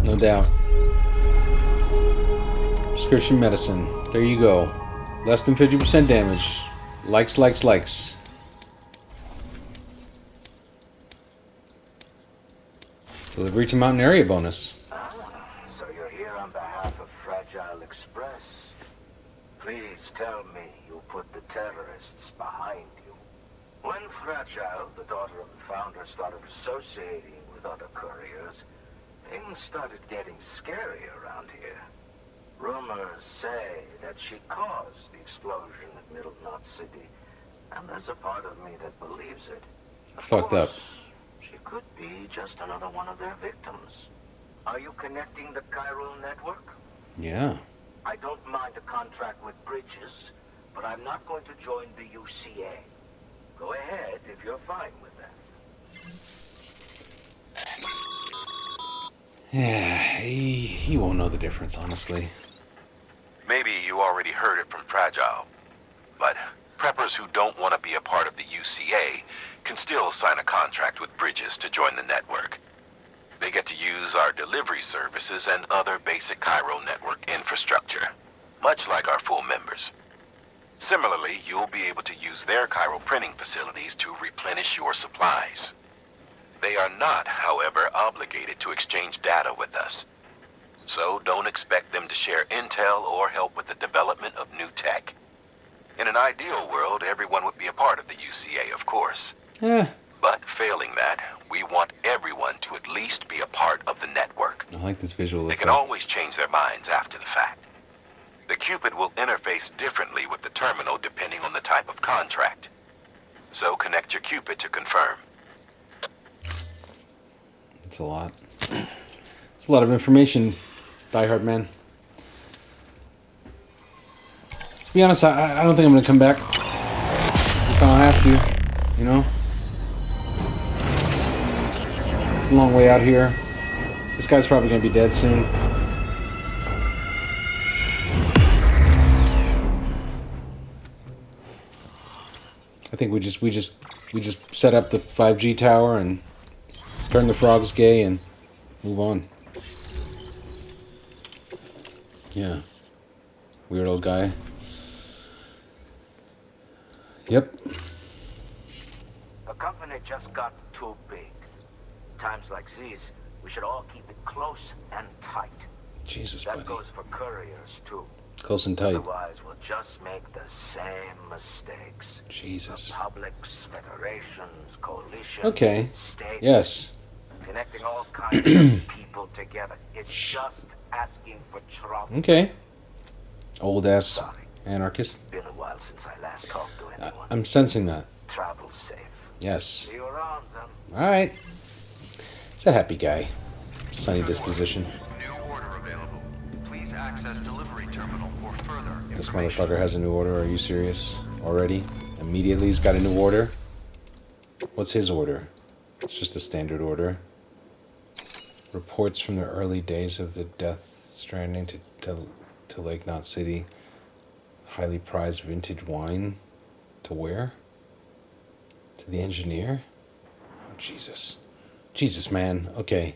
No doubt. Prescription medicine. There you go. Less than 50% damage. Likes, likes, likes. Delivery to mountain area bonus. So you're here on behalf of Fragile Express. Please tell me you put the terrorists behind you. When Fragile, the daughter of the founder, started associating with other couriers, things started getting scary around here. Rumors say that she caused the explosion at Middle Knot City, and there's a part of me that believes it. It's fucked up. She could be just another one of their victims. Are you connecting the chiral network? Yeah. I don't mind a contract with Bridges, but I'm not going to join the UCA. Go ahead if you're fine with that. Yeah, he won't know the difference, honestly. Maybe you already heard it from Fragile, but preppers who don't want to be a part of the UCA can still sign a contract with Bridges to join the network. They get to use our delivery services and other basic Cairo network infrastructure, much like our full members. Similarly, you'll be able to use their Cairo printing facilities to replenish your supplies. They are not, however, obligated to exchange data with us. So don't expect them to share intel or help with the development of new tech. In an ideal world, everyone would be a part of the UCA, of course. Yeah. But failing that, we want everyone to at least be a part of the network. I like this visual They effect. can always change their minds after the fact. The Cupid will interface differently with the terminal depending on the type of contract. So connect your Cupid to confirm. It's a lot. It's a lot of information, diehard man. To be honest, I don't think I'm gonna come back. If I don't have to, you know? It's a long way out here. This guy's probably gonna be dead soon. I think we just set up the 5G tower and turn the frogs gay and move on. Yeah. Weird old guy. Yep. The company just got too big. Times like these, we should all keep it close and tight. Jesus, that buddy. goes for couriers too. Close and tight. Otherwise, we'll just make the same mistakes. Jesus. Republics, federations, coalitions, Okay. states. Yes. Connecting all kinds of people together. It's just asking for trouble. Okay. Old ass anarchist. Been a while since I last talked to anyone. I'm sensing that. Travel safe. Yes. See you around then. Alright. He's a happy guy. Sunny disposition. New order available. Please access delivery terminal for further This information. motherfucker has a new order. Are you serious? Already? Immediately he's got a new order? What's his order? It's just a standard order. Reports from the early days of the Death Stranding to Lake Knot City. Highly prized vintage wine. To where? To the engineer? Oh, Jesus. Jesus, man. Okay.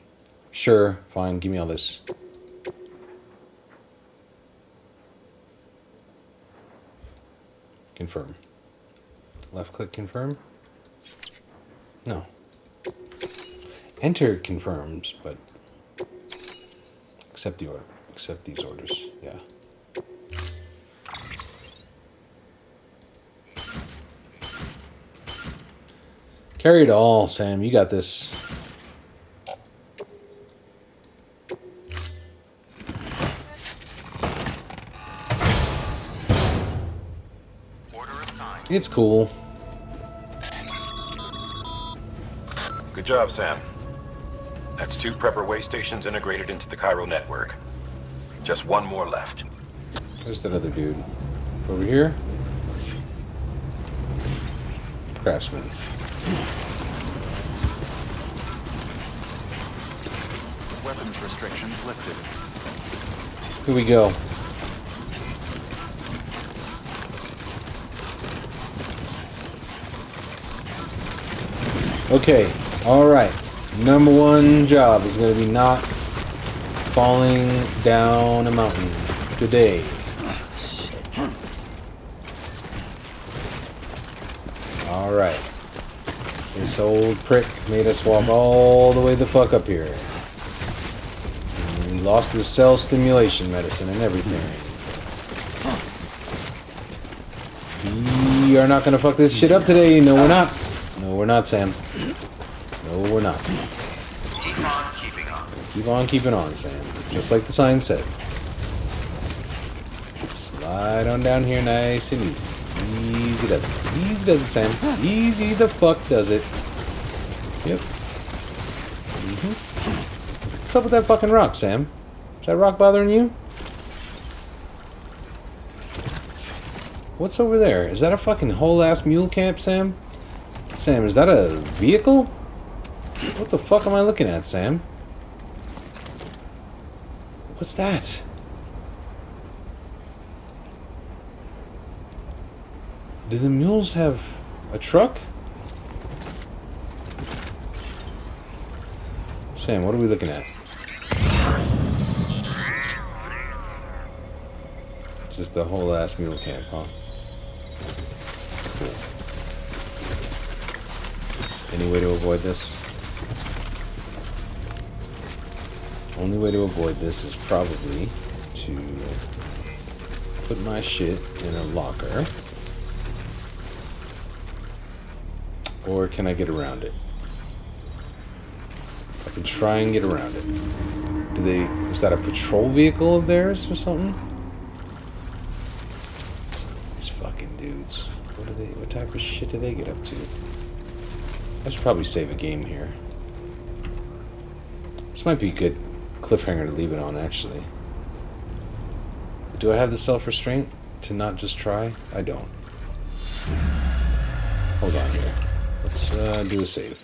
Sure, fine, give me all this. Confirm. Left click confirm? No. Enter confirms, but accept the order. Accept these orders. Yeah. Carry it all, Sam. You got this. It's cool. Good job, Sam. That's 2 prepper way stations integrated into the Cairo network. Just 1 more left. Where's that other dude? Over here? Craftsman. Weapons restrictions lifted. Here we go. Okay, alright. Number 1 job is going to be not falling down a mountain today. Alright. This old prick made us walk all the way the fuck up here. And we lost the cell stimulation medicine and everything. We are not going to fuck this shit up today. No, we're not. No, we're not, Sam. No, we're not. Keep on keeping on. Keep on keeping on, Sam. Just like the sign said. Slide on down here nice and easy. Easy does it. Easy does it, Sam. Easy the fuck does it. Yep. What's up with that fucking rock, Sam? Is that rock bothering you? What's over there? Is that a fucking whole-ass mule camp, Sam? Sam, is that a vehicle? What the fuck am I looking at, Sam? What's that? Do the mules have a truck? Sam, what are we looking at? Just a whole ass mule camp, huh? Cool. Any way to avoid this? Only way to avoid this is probably to put my shit in a locker. Or can I get around it? I can try and get around it. Is that a patrol vehicle of theirs or something? These fucking dudes. What type of shit do they get up to? I should probably save a game here. This might be a good cliffhanger to leave it on, actually. Do I have the self-restraint to not just try? I don't. Hold on here. Let's do a save.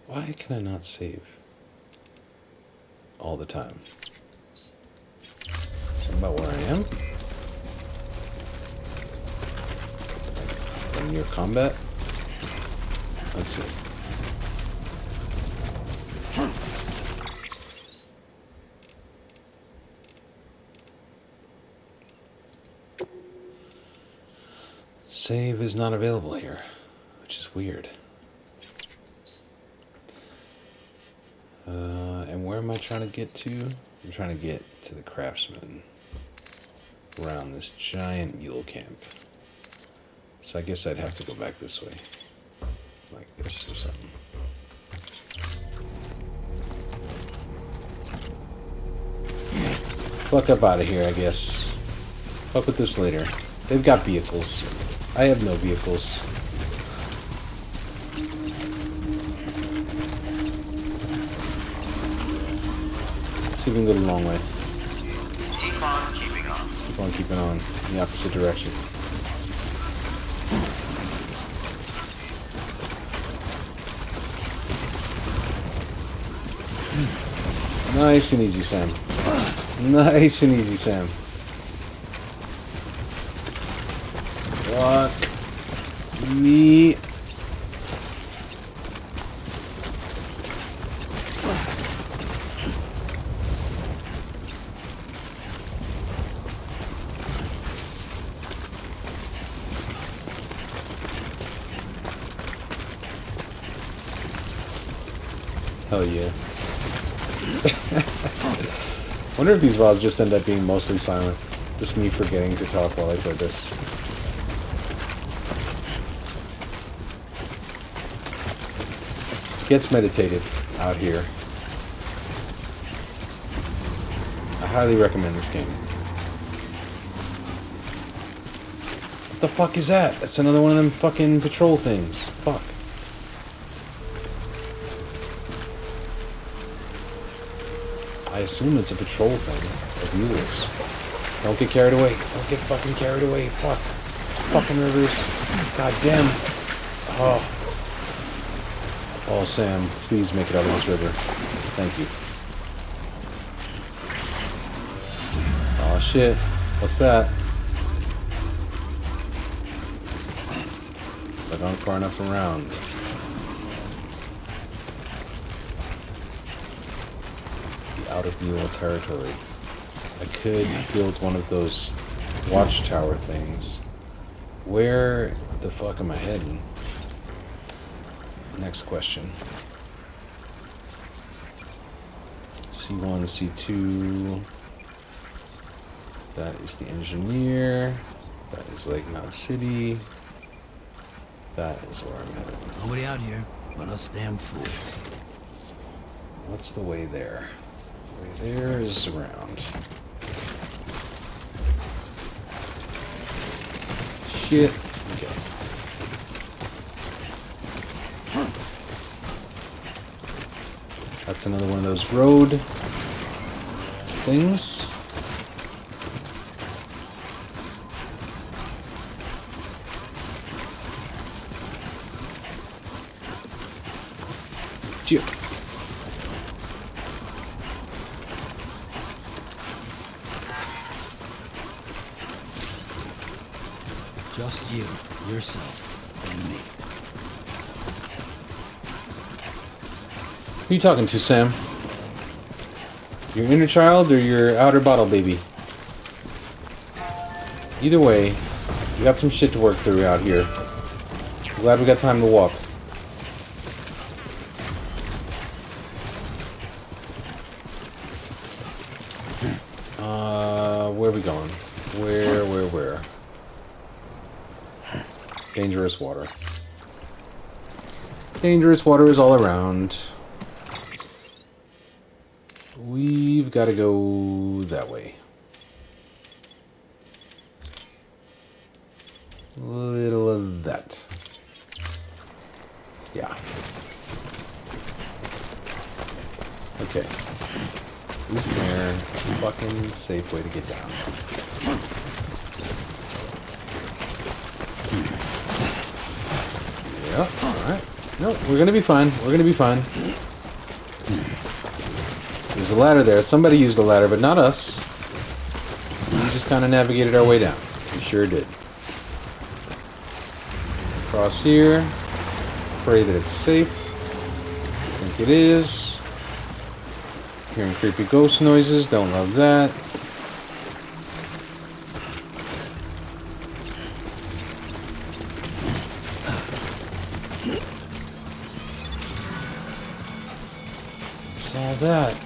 Why can I not save all the time? Something about where I am? Near combat? Let's see. Save is not available here, which is weird. And where am I trying to get to? I'm trying to get to the craftsman around this giant mule camp. So I guess I'd have to go back this way. Like this or something. Fuck up out of here, I guess. Fuck with this later. They've got vehicles. I have no vehicles. Let's see if we can go the long way. Keep on keeping on. Keep on keeping on in the opposite direction. Nice and easy, Sam. Nice and easy, Sam. Walk. Me. Hell yeah. Wonder if these VODs just end up being mostly silent. Just me forgetting to talk while I play this. Gets meditative out here. I highly recommend this game. What the fuck is that? That's another one of them fucking patrol things. Fuck. I assume it's a patrol thing. Of mules. Don't get carried away. Don't get fucking carried away. Fuck. Fucking rivers. God damn. Oh. Oh, Sam, please make it out of this river. Thank you. Oh, shit. What's that? But not far enough around. The out of mule territory. I could build one of those watchtower things. Where the fuck am I heading? Next question. C1, C2. That is the engineer. That is Lake Knot City. That is where I'm headed. Nobody out here but us damn fools. What's the way there? The way there is around. Shit. Okay. That's another one of those road things. Chip. Just you, yourself, and me. Who are you talking to, Sam? Your inner child or your outer bottle baby? Either way, we got some shit to work through out here. I'm glad we got time to walk. Where are we going? Where? Dangerous water. Dangerous water is all around. We've got to go that way. A little of that. Yeah. Okay. Is there a fucking safe way to get down? Yeah, alright. No, we're gonna be fine. We're gonna be fine. There's a ladder there. Somebody used a ladder, but not us. We just kind of navigated our way down. We sure did. Cross here. Pray that it's safe. I think it is. Hearing creepy ghost noises. Don't love that. Saw that.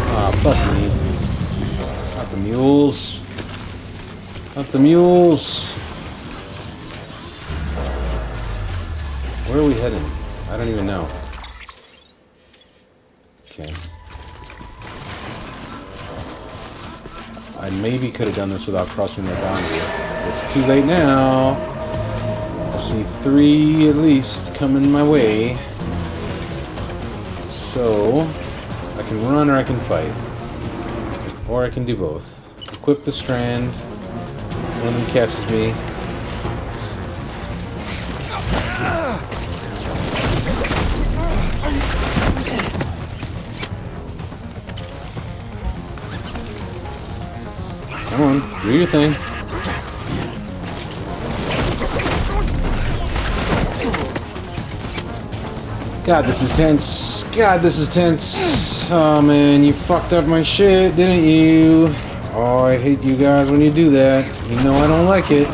Ah, fuck me. Not the mules. Not the mules. Where are we heading? I don't even know. Okay. I maybe could have done this without crossing the boundary. It's too late now. I see 3 at least coming my way. So, I can run or I can fight. Or I can do both. Equip the strand. One of them catches me. Come on, do your thing. God, this is tense. God, this is tense. Oh man, you fucked up my shit, didn't you? Oh, I hate you guys when you do that. You know I don't like it.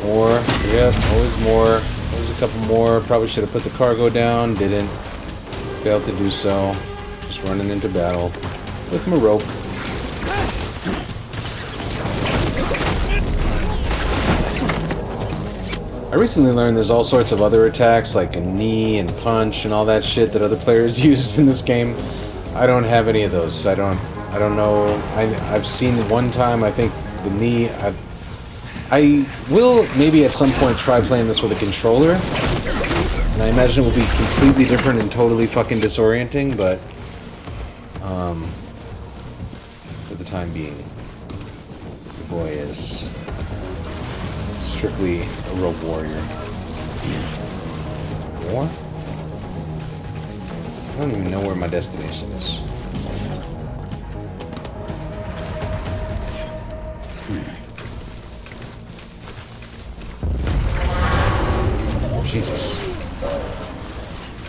More. Yep, always more. Always a couple more. Probably should have put the cargo down. Didn't. Failed to do so. Just running into battle with my rope. I recently learned there's all sorts of other attacks like a knee and punch and all that shit that other players use in this game. I don't have any of those. I don't know. I've seen one time, I think the knee. I will maybe at some point try playing this with a controller, and I imagine it will be completely different and totally fucking disorienting, but for the time being, the boy is strictly a rope warrior. More? I don't even know where my destination is. Jesus.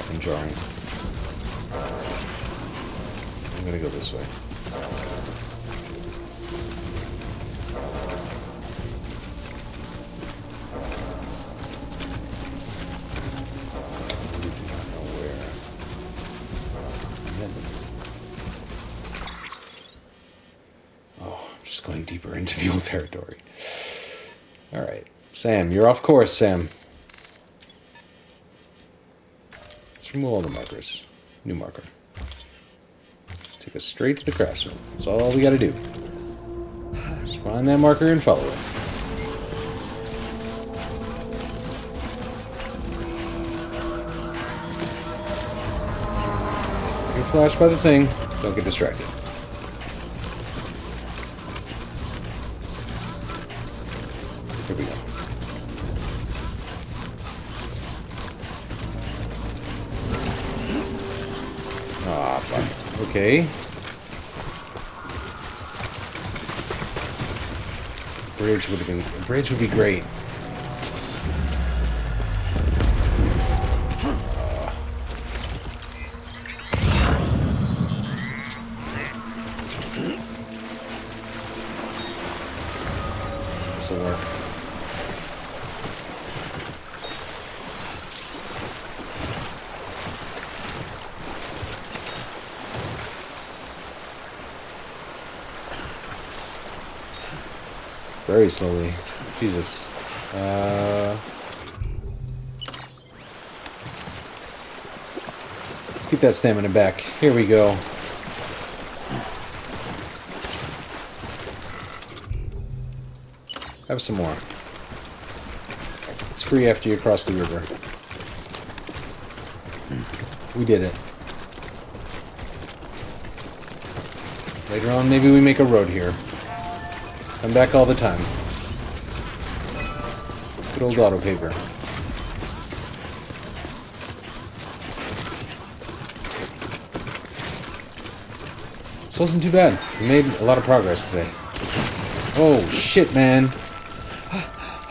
I'm drawing. I'm gonna go this way. Going deeper into mule territory. Alright. Sam, you're off course, Sam. Let's remove all the markers. New marker. Take us straight to the craftsman. That's all we gotta do. Just find that marker and follow it. You're flashed by the thing. Don't get distracted. Here we go. Ah, fuck. Okay. Bridge would be great. This'll work. Very slowly. Jesus. Get that stamina back. Here we go. Have some more. It's free after you cross the river. We did it. Later on, maybe we make a road here. Come back all the time. Good old auto paper. This wasn't too bad. We made a lot of progress today. Oh, shit, man.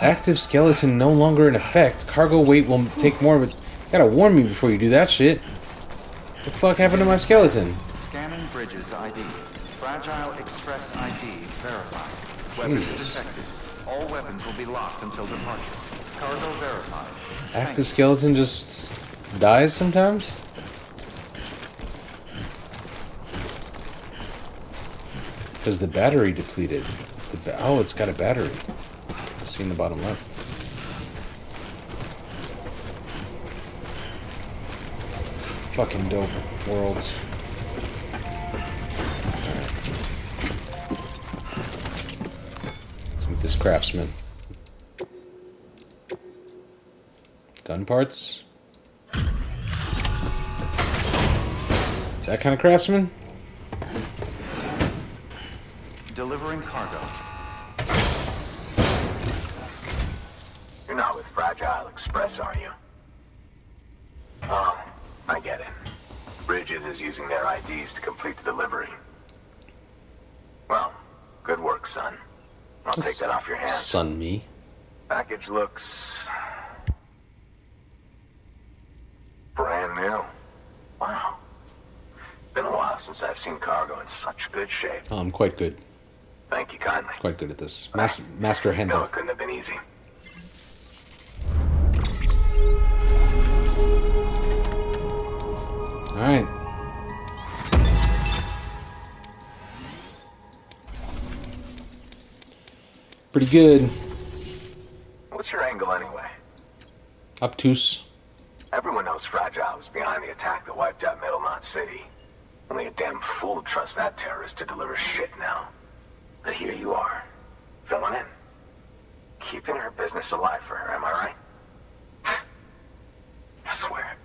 Active skeleton no longer in effect. Cargo weight will take more, but you gotta warn me before you do that shit. What the fuck happened to my skeleton? Scanning bridges ID. Fragile Express ID verified. Weapons detected. All weapons will be locked until departure. Cargo verified. Active skeleton just dies sometimes? Because the battery depleted. Oh, it's got a battery. I see in the bottom left. Fucking dope worlds. Let's meet this craftsman. Gun parts. Is that kind of craftsman? Delivering cargo. You're not with Fragile Express, are you? Oh, I get it. Bridget is using their IDs to complete the delivery. Well, good work, son. I'll take that off your hands. Son me. Package looks... brand new. Wow. Been a while since I've seen cargo in such good shape. Oh, I'm quite good. Thank you kindly. Quite good at this. Master No, handler. it couldn't have been easy. Alright. Pretty good. What's your angle anyway? Obtuse. Everyone knows Fragile was behind the attack that wiped out Middle Knot City. Only a damn fool would trust that terrorist to deliver shit now. But here you are, filling in. Keeping her business alive for her, am I right? I swear.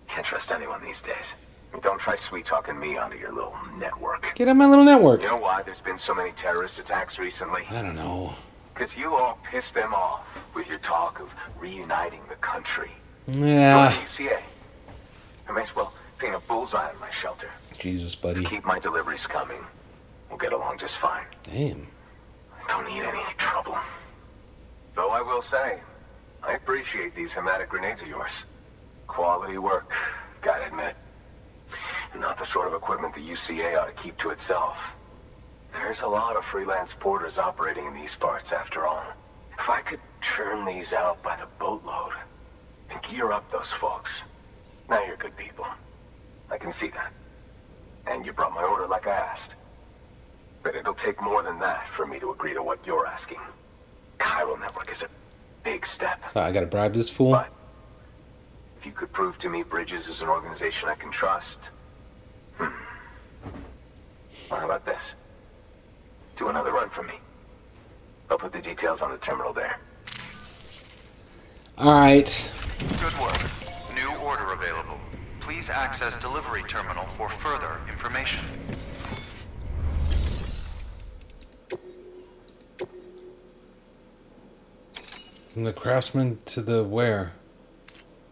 Can't trust anyone these days. And don't try sweet-talking me onto your little network. Get on my little network. You know why there's been so many terrorist attacks recently? I don't know. Because you all pissed them off with your talk of reuniting the country. Yeah. Join the UCA. I may as well paint a bullseye on my shelter. Jesus, buddy. Keep my deliveries coming. We'll get along just fine. Damn. Don't need any trouble. Though I will say, I appreciate these hematic grenades of yours. Quality work, gotta admit. Not the sort of equipment the UCA ought to keep to itself. There's a lot of freelance porters operating in these parts, after all. If I could churn these out by the boatload and gear up those folks. Now you're good people. I can see that. And you brought my order like I asked. But it'll take more than that for me to agree to what you're asking. Chiral Network is a big step. So I gotta bribe this fool? But if you could prove to me Bridges is an organization I can trust... Well, how about this? Do another run for me. I'll put the details on the terminal there. Alright. Good work. New order available. Please access delivery terminal for further information. From the craftsman to the where?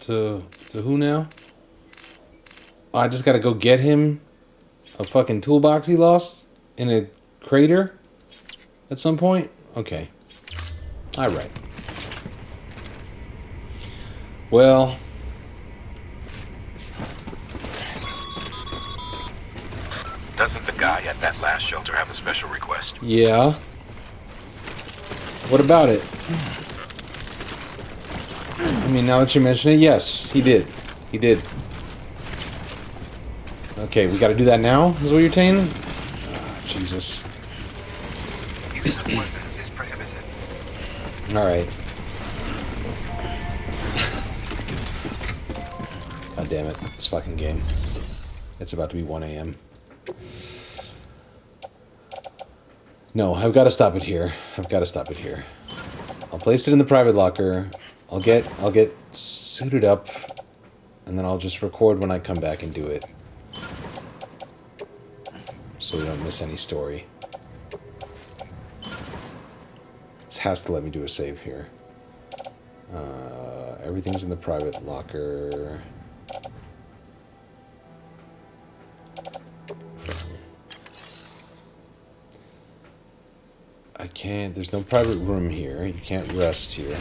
To who now? Oh, I just gotta go get him a fucking toolbox he lost in a crater at some point? Okay. Alright. Well... Doesn't the guy at that last shelter have a special request? Yeah. What about it? I mean, now that you mention it, yes, he did. He did. Okay, we gotta do that now, is what you're saying? Oh, Jesus. Use of weapons is prohibited. Alright. God damn it, this fucking game. It's about to be 1 a.m. No, I've got to stop it here. I've got to stop it here. I'll place it in the private locker. I'll get suited up, and then I'll just record when I come back and do it, so we don't miss any story. This has to let me do a save here. Everything's in the private locker. I can't, there's no private room here. You can't rest here.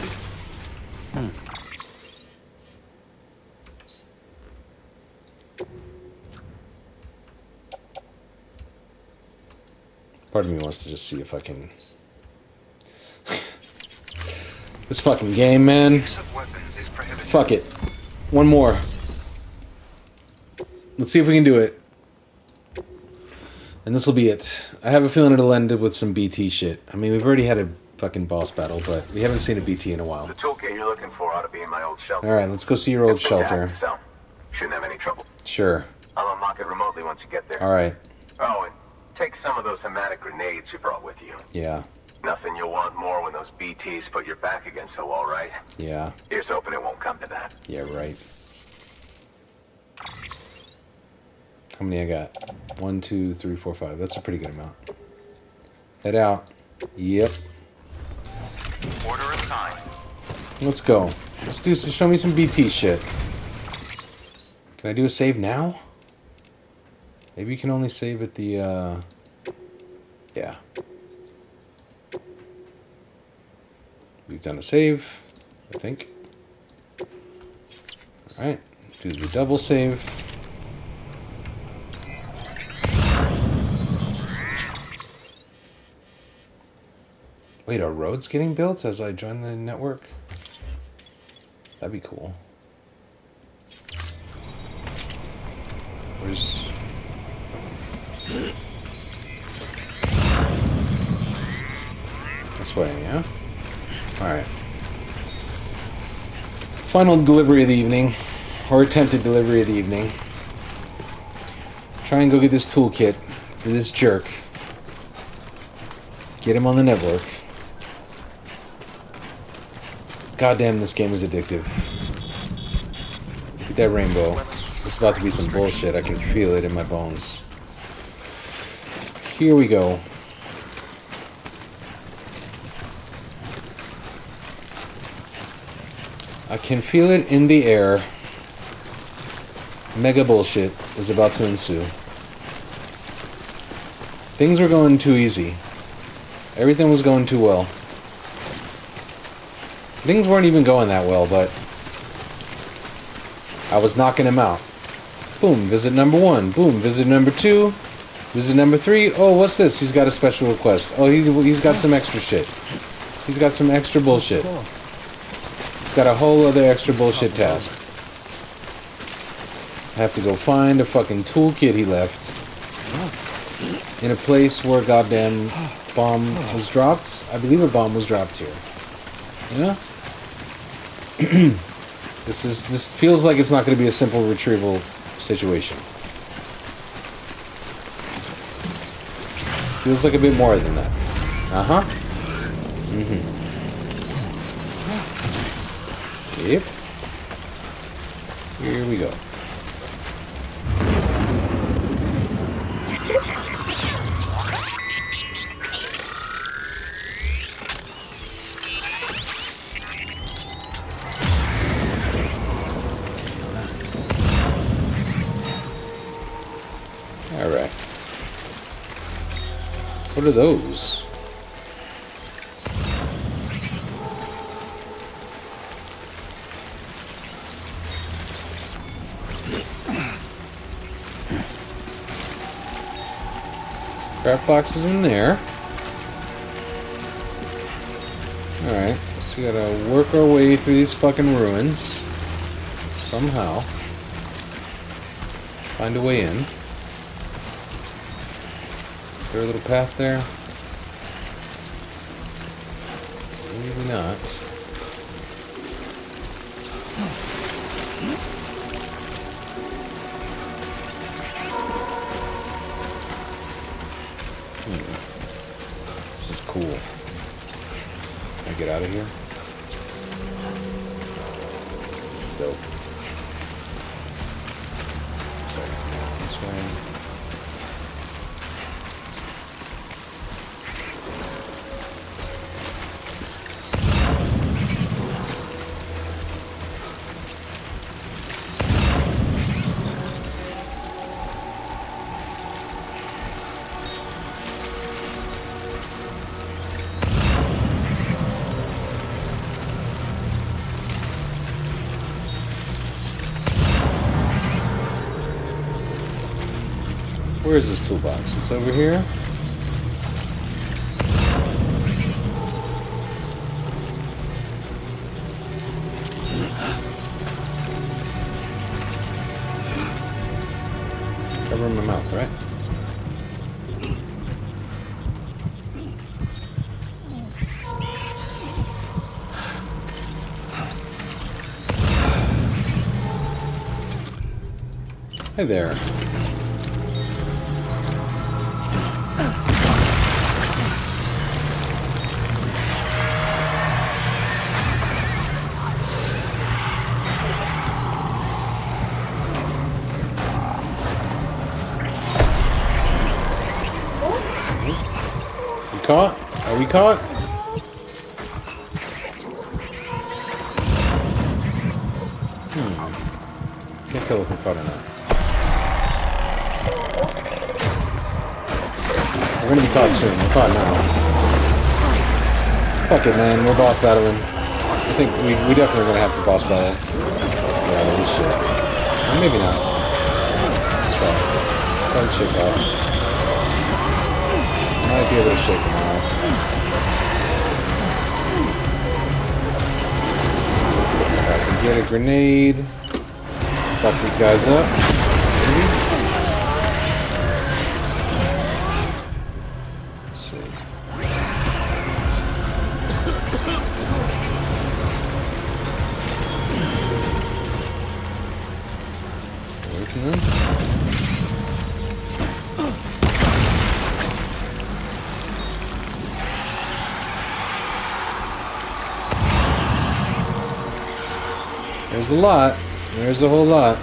Part of me wants to just see if I can... This fucking game, man. Use of weapons is prohibited. Fuck it. One more. Let's see if we can do it. And this will be it. I have a feeling it'll end with some BT shit. I mean, we've already had a fucking boss battle, but we haven't seen a BT in a while. The toolkit you're looking for ought to be in my old shelter. Alright, let's go see your old It's been shelter. tagged, so shouldn't have any trouble. Sure. I'll unlock it remotely once you get there. Alright. Oh, and take some of those hematic grenades you brought with you. Yeah. Nothing you'll want more when those BTs put your back against the wall, right? Yeah. Here's hoping it won't come to that. Yeah, right. How many I got? 1, 2, 3, 4, 5. That's a pretty good amount. Head out. Yep. Order assigned. Let's go. Let's do some, show me some BT shit. Can I do a save now? Maybe you can only save at the, yeah. We've done a save, I think. Alright, do the double save. Wait, are roads getting built as I join the network? That'd be cool. Where's... This way, yeah? Alright. Final delivery of the evening. Or attempted delivery of the evening. Try and go get this toolkit for this jerk. Get him on the network. Goddamn, this game is addictive. Look at that rainbow. It's about to be some bullshit. I can feel it in my bones. Here we go. I can feel it in the air. Mega bullshit is about to ensue. Things were going too easy. Everything was going too well. Things weren't even going that well, but I was knocking him out. Boom, visit number 1. Boom, visit number 2. Visit number 3. Oh, what's this? He's got a special request. Oh, he's got some extra shit. He's got some extra bullshit. He's got a whole other extra bullshit task. I have to go find a fucking toolkit he left in a place where a goddamn bomb was dropped. I believe a bomb was dropped here. Yeah? This feels like it's not going to be a simple retrieval situation. Feels like a bit more than that. Uh-huh. Mm-hmm. Yep. Here we go. Alright. What are those? Crap boxes in there. Alright, so we gotta work our way through these fucking ruins. Somehow. Find a way in. Is there a little path there? Maybe not. This is cool. Can I get out of here? This is dope. Sorry, this way. Where is this toolbox? It's over here. Cover my mouth, right? Hey there. Caught? Are we caught? Can't tell if we're caught or not. We're gonna be caught soon. We're caught now. Fuck it, man. We're boss battling. I think we definitely gonna have to boss battle. Yeah, holy shit. Or maybe not. Let's try. Try to shake off. Might be able to shake him off. If I can get a grenade. Fuck these guys up. Maybe. Let's see. Away from them. There's a lot. There's a whole lot.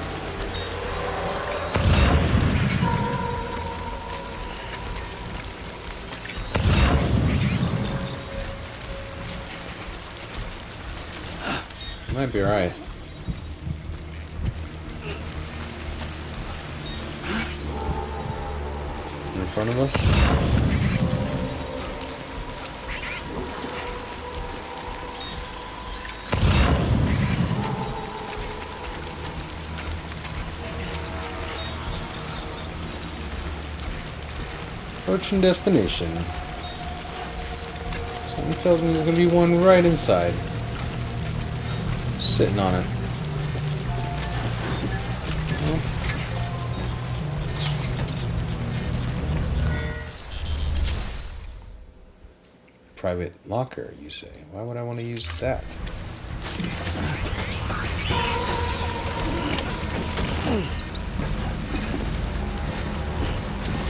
Might be alright. In front of us. Approaching destination. Something tells me there's gonna be one right inside. Sitting on it. Well. Private locker, you say? Why would I want to use that?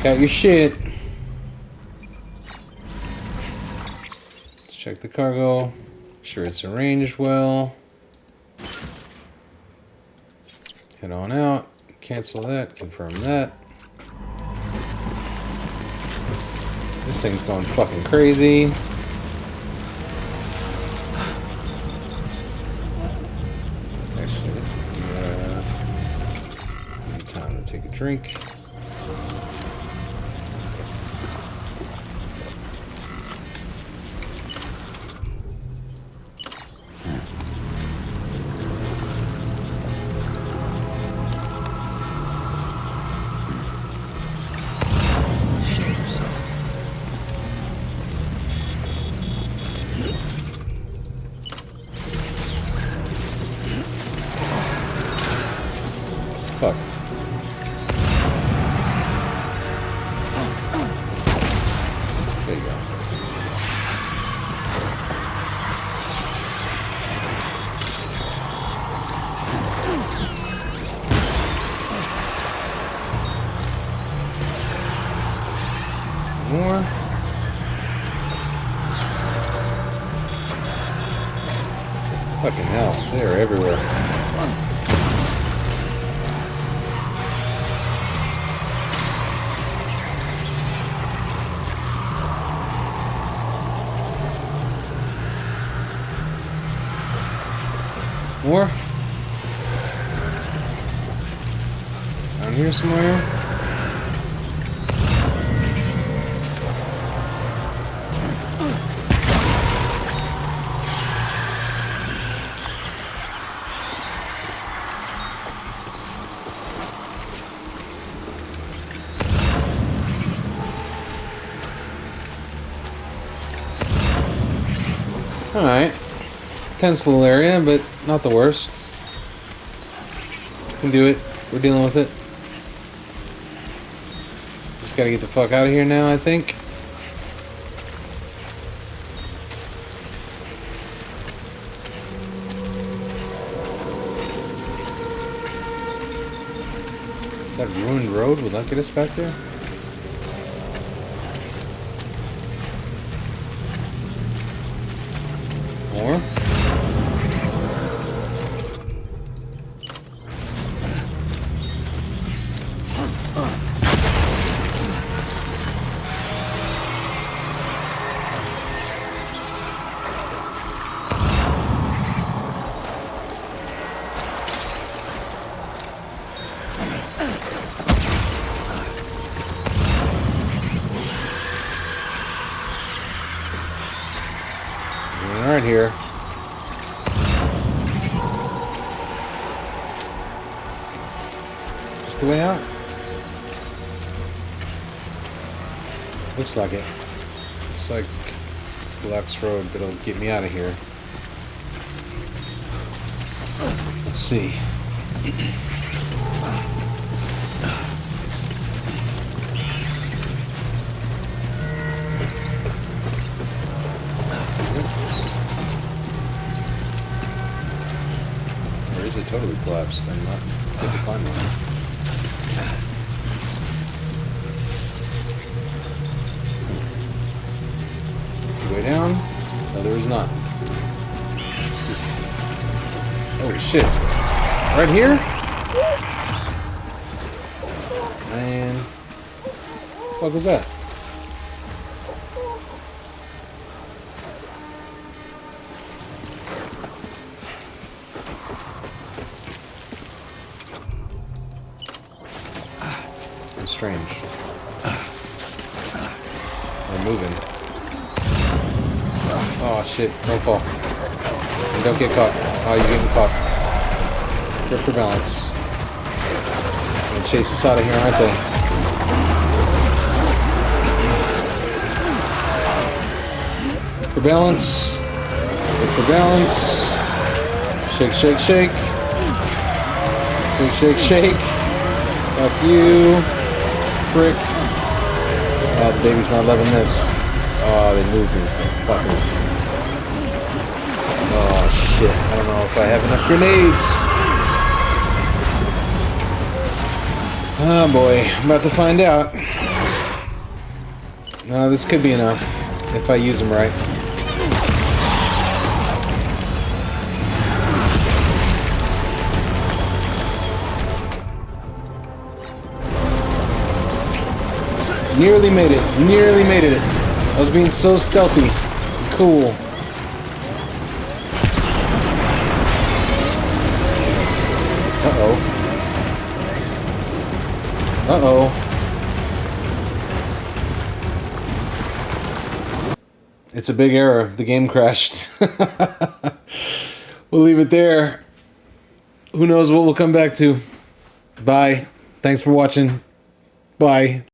Got your shit. Let's check the cargo. Make sure it's arranged well. Head on out. Cancel that. Confirm that. This thing's going fucking crazy. Actually, need time to take a drink. Fuck. There you go. More. Fucking hell, they're everywhere. More? Down here somewhere? Alright. Tense little area, but not the worst. Can do it. We're dealing with it. Just gotta get the fuck out of here now, I think. That ruined road, will that get us back there? More? Right here. the way out? Looks like it. Looks like Lux Road that'll get me out of here. Let's see. What is this? Or is it totally collapsed? I'm not good to climb on. Way down? No, there is not. Holy shit. Right here? Man. What was that? It's strange. We're moving. Oh shit, don't fall. And don't get caught. Oh, you're getting caught. Grip for balance. They're gonna chase us out of here, aren't they? For balance. Grip for balance. Shake, shake, shake. Shake, shake, shake. Fuck you. Frick. Oh, the baby's not loving this. Oh, they moved me. Fuckers. Oh, shit. I don't know if I have enough grenades. Oh, boy. I'm about to find out. No, this could be enough. If I use them right. Nearly made it. Nearly made it. I was being so stealthy. Cool. Uh-oh. Uh-oh. It's a big error. The game crashed. We'll leave it there. Who knows what we'll come back to. Bye. Thanks for watching. Bye.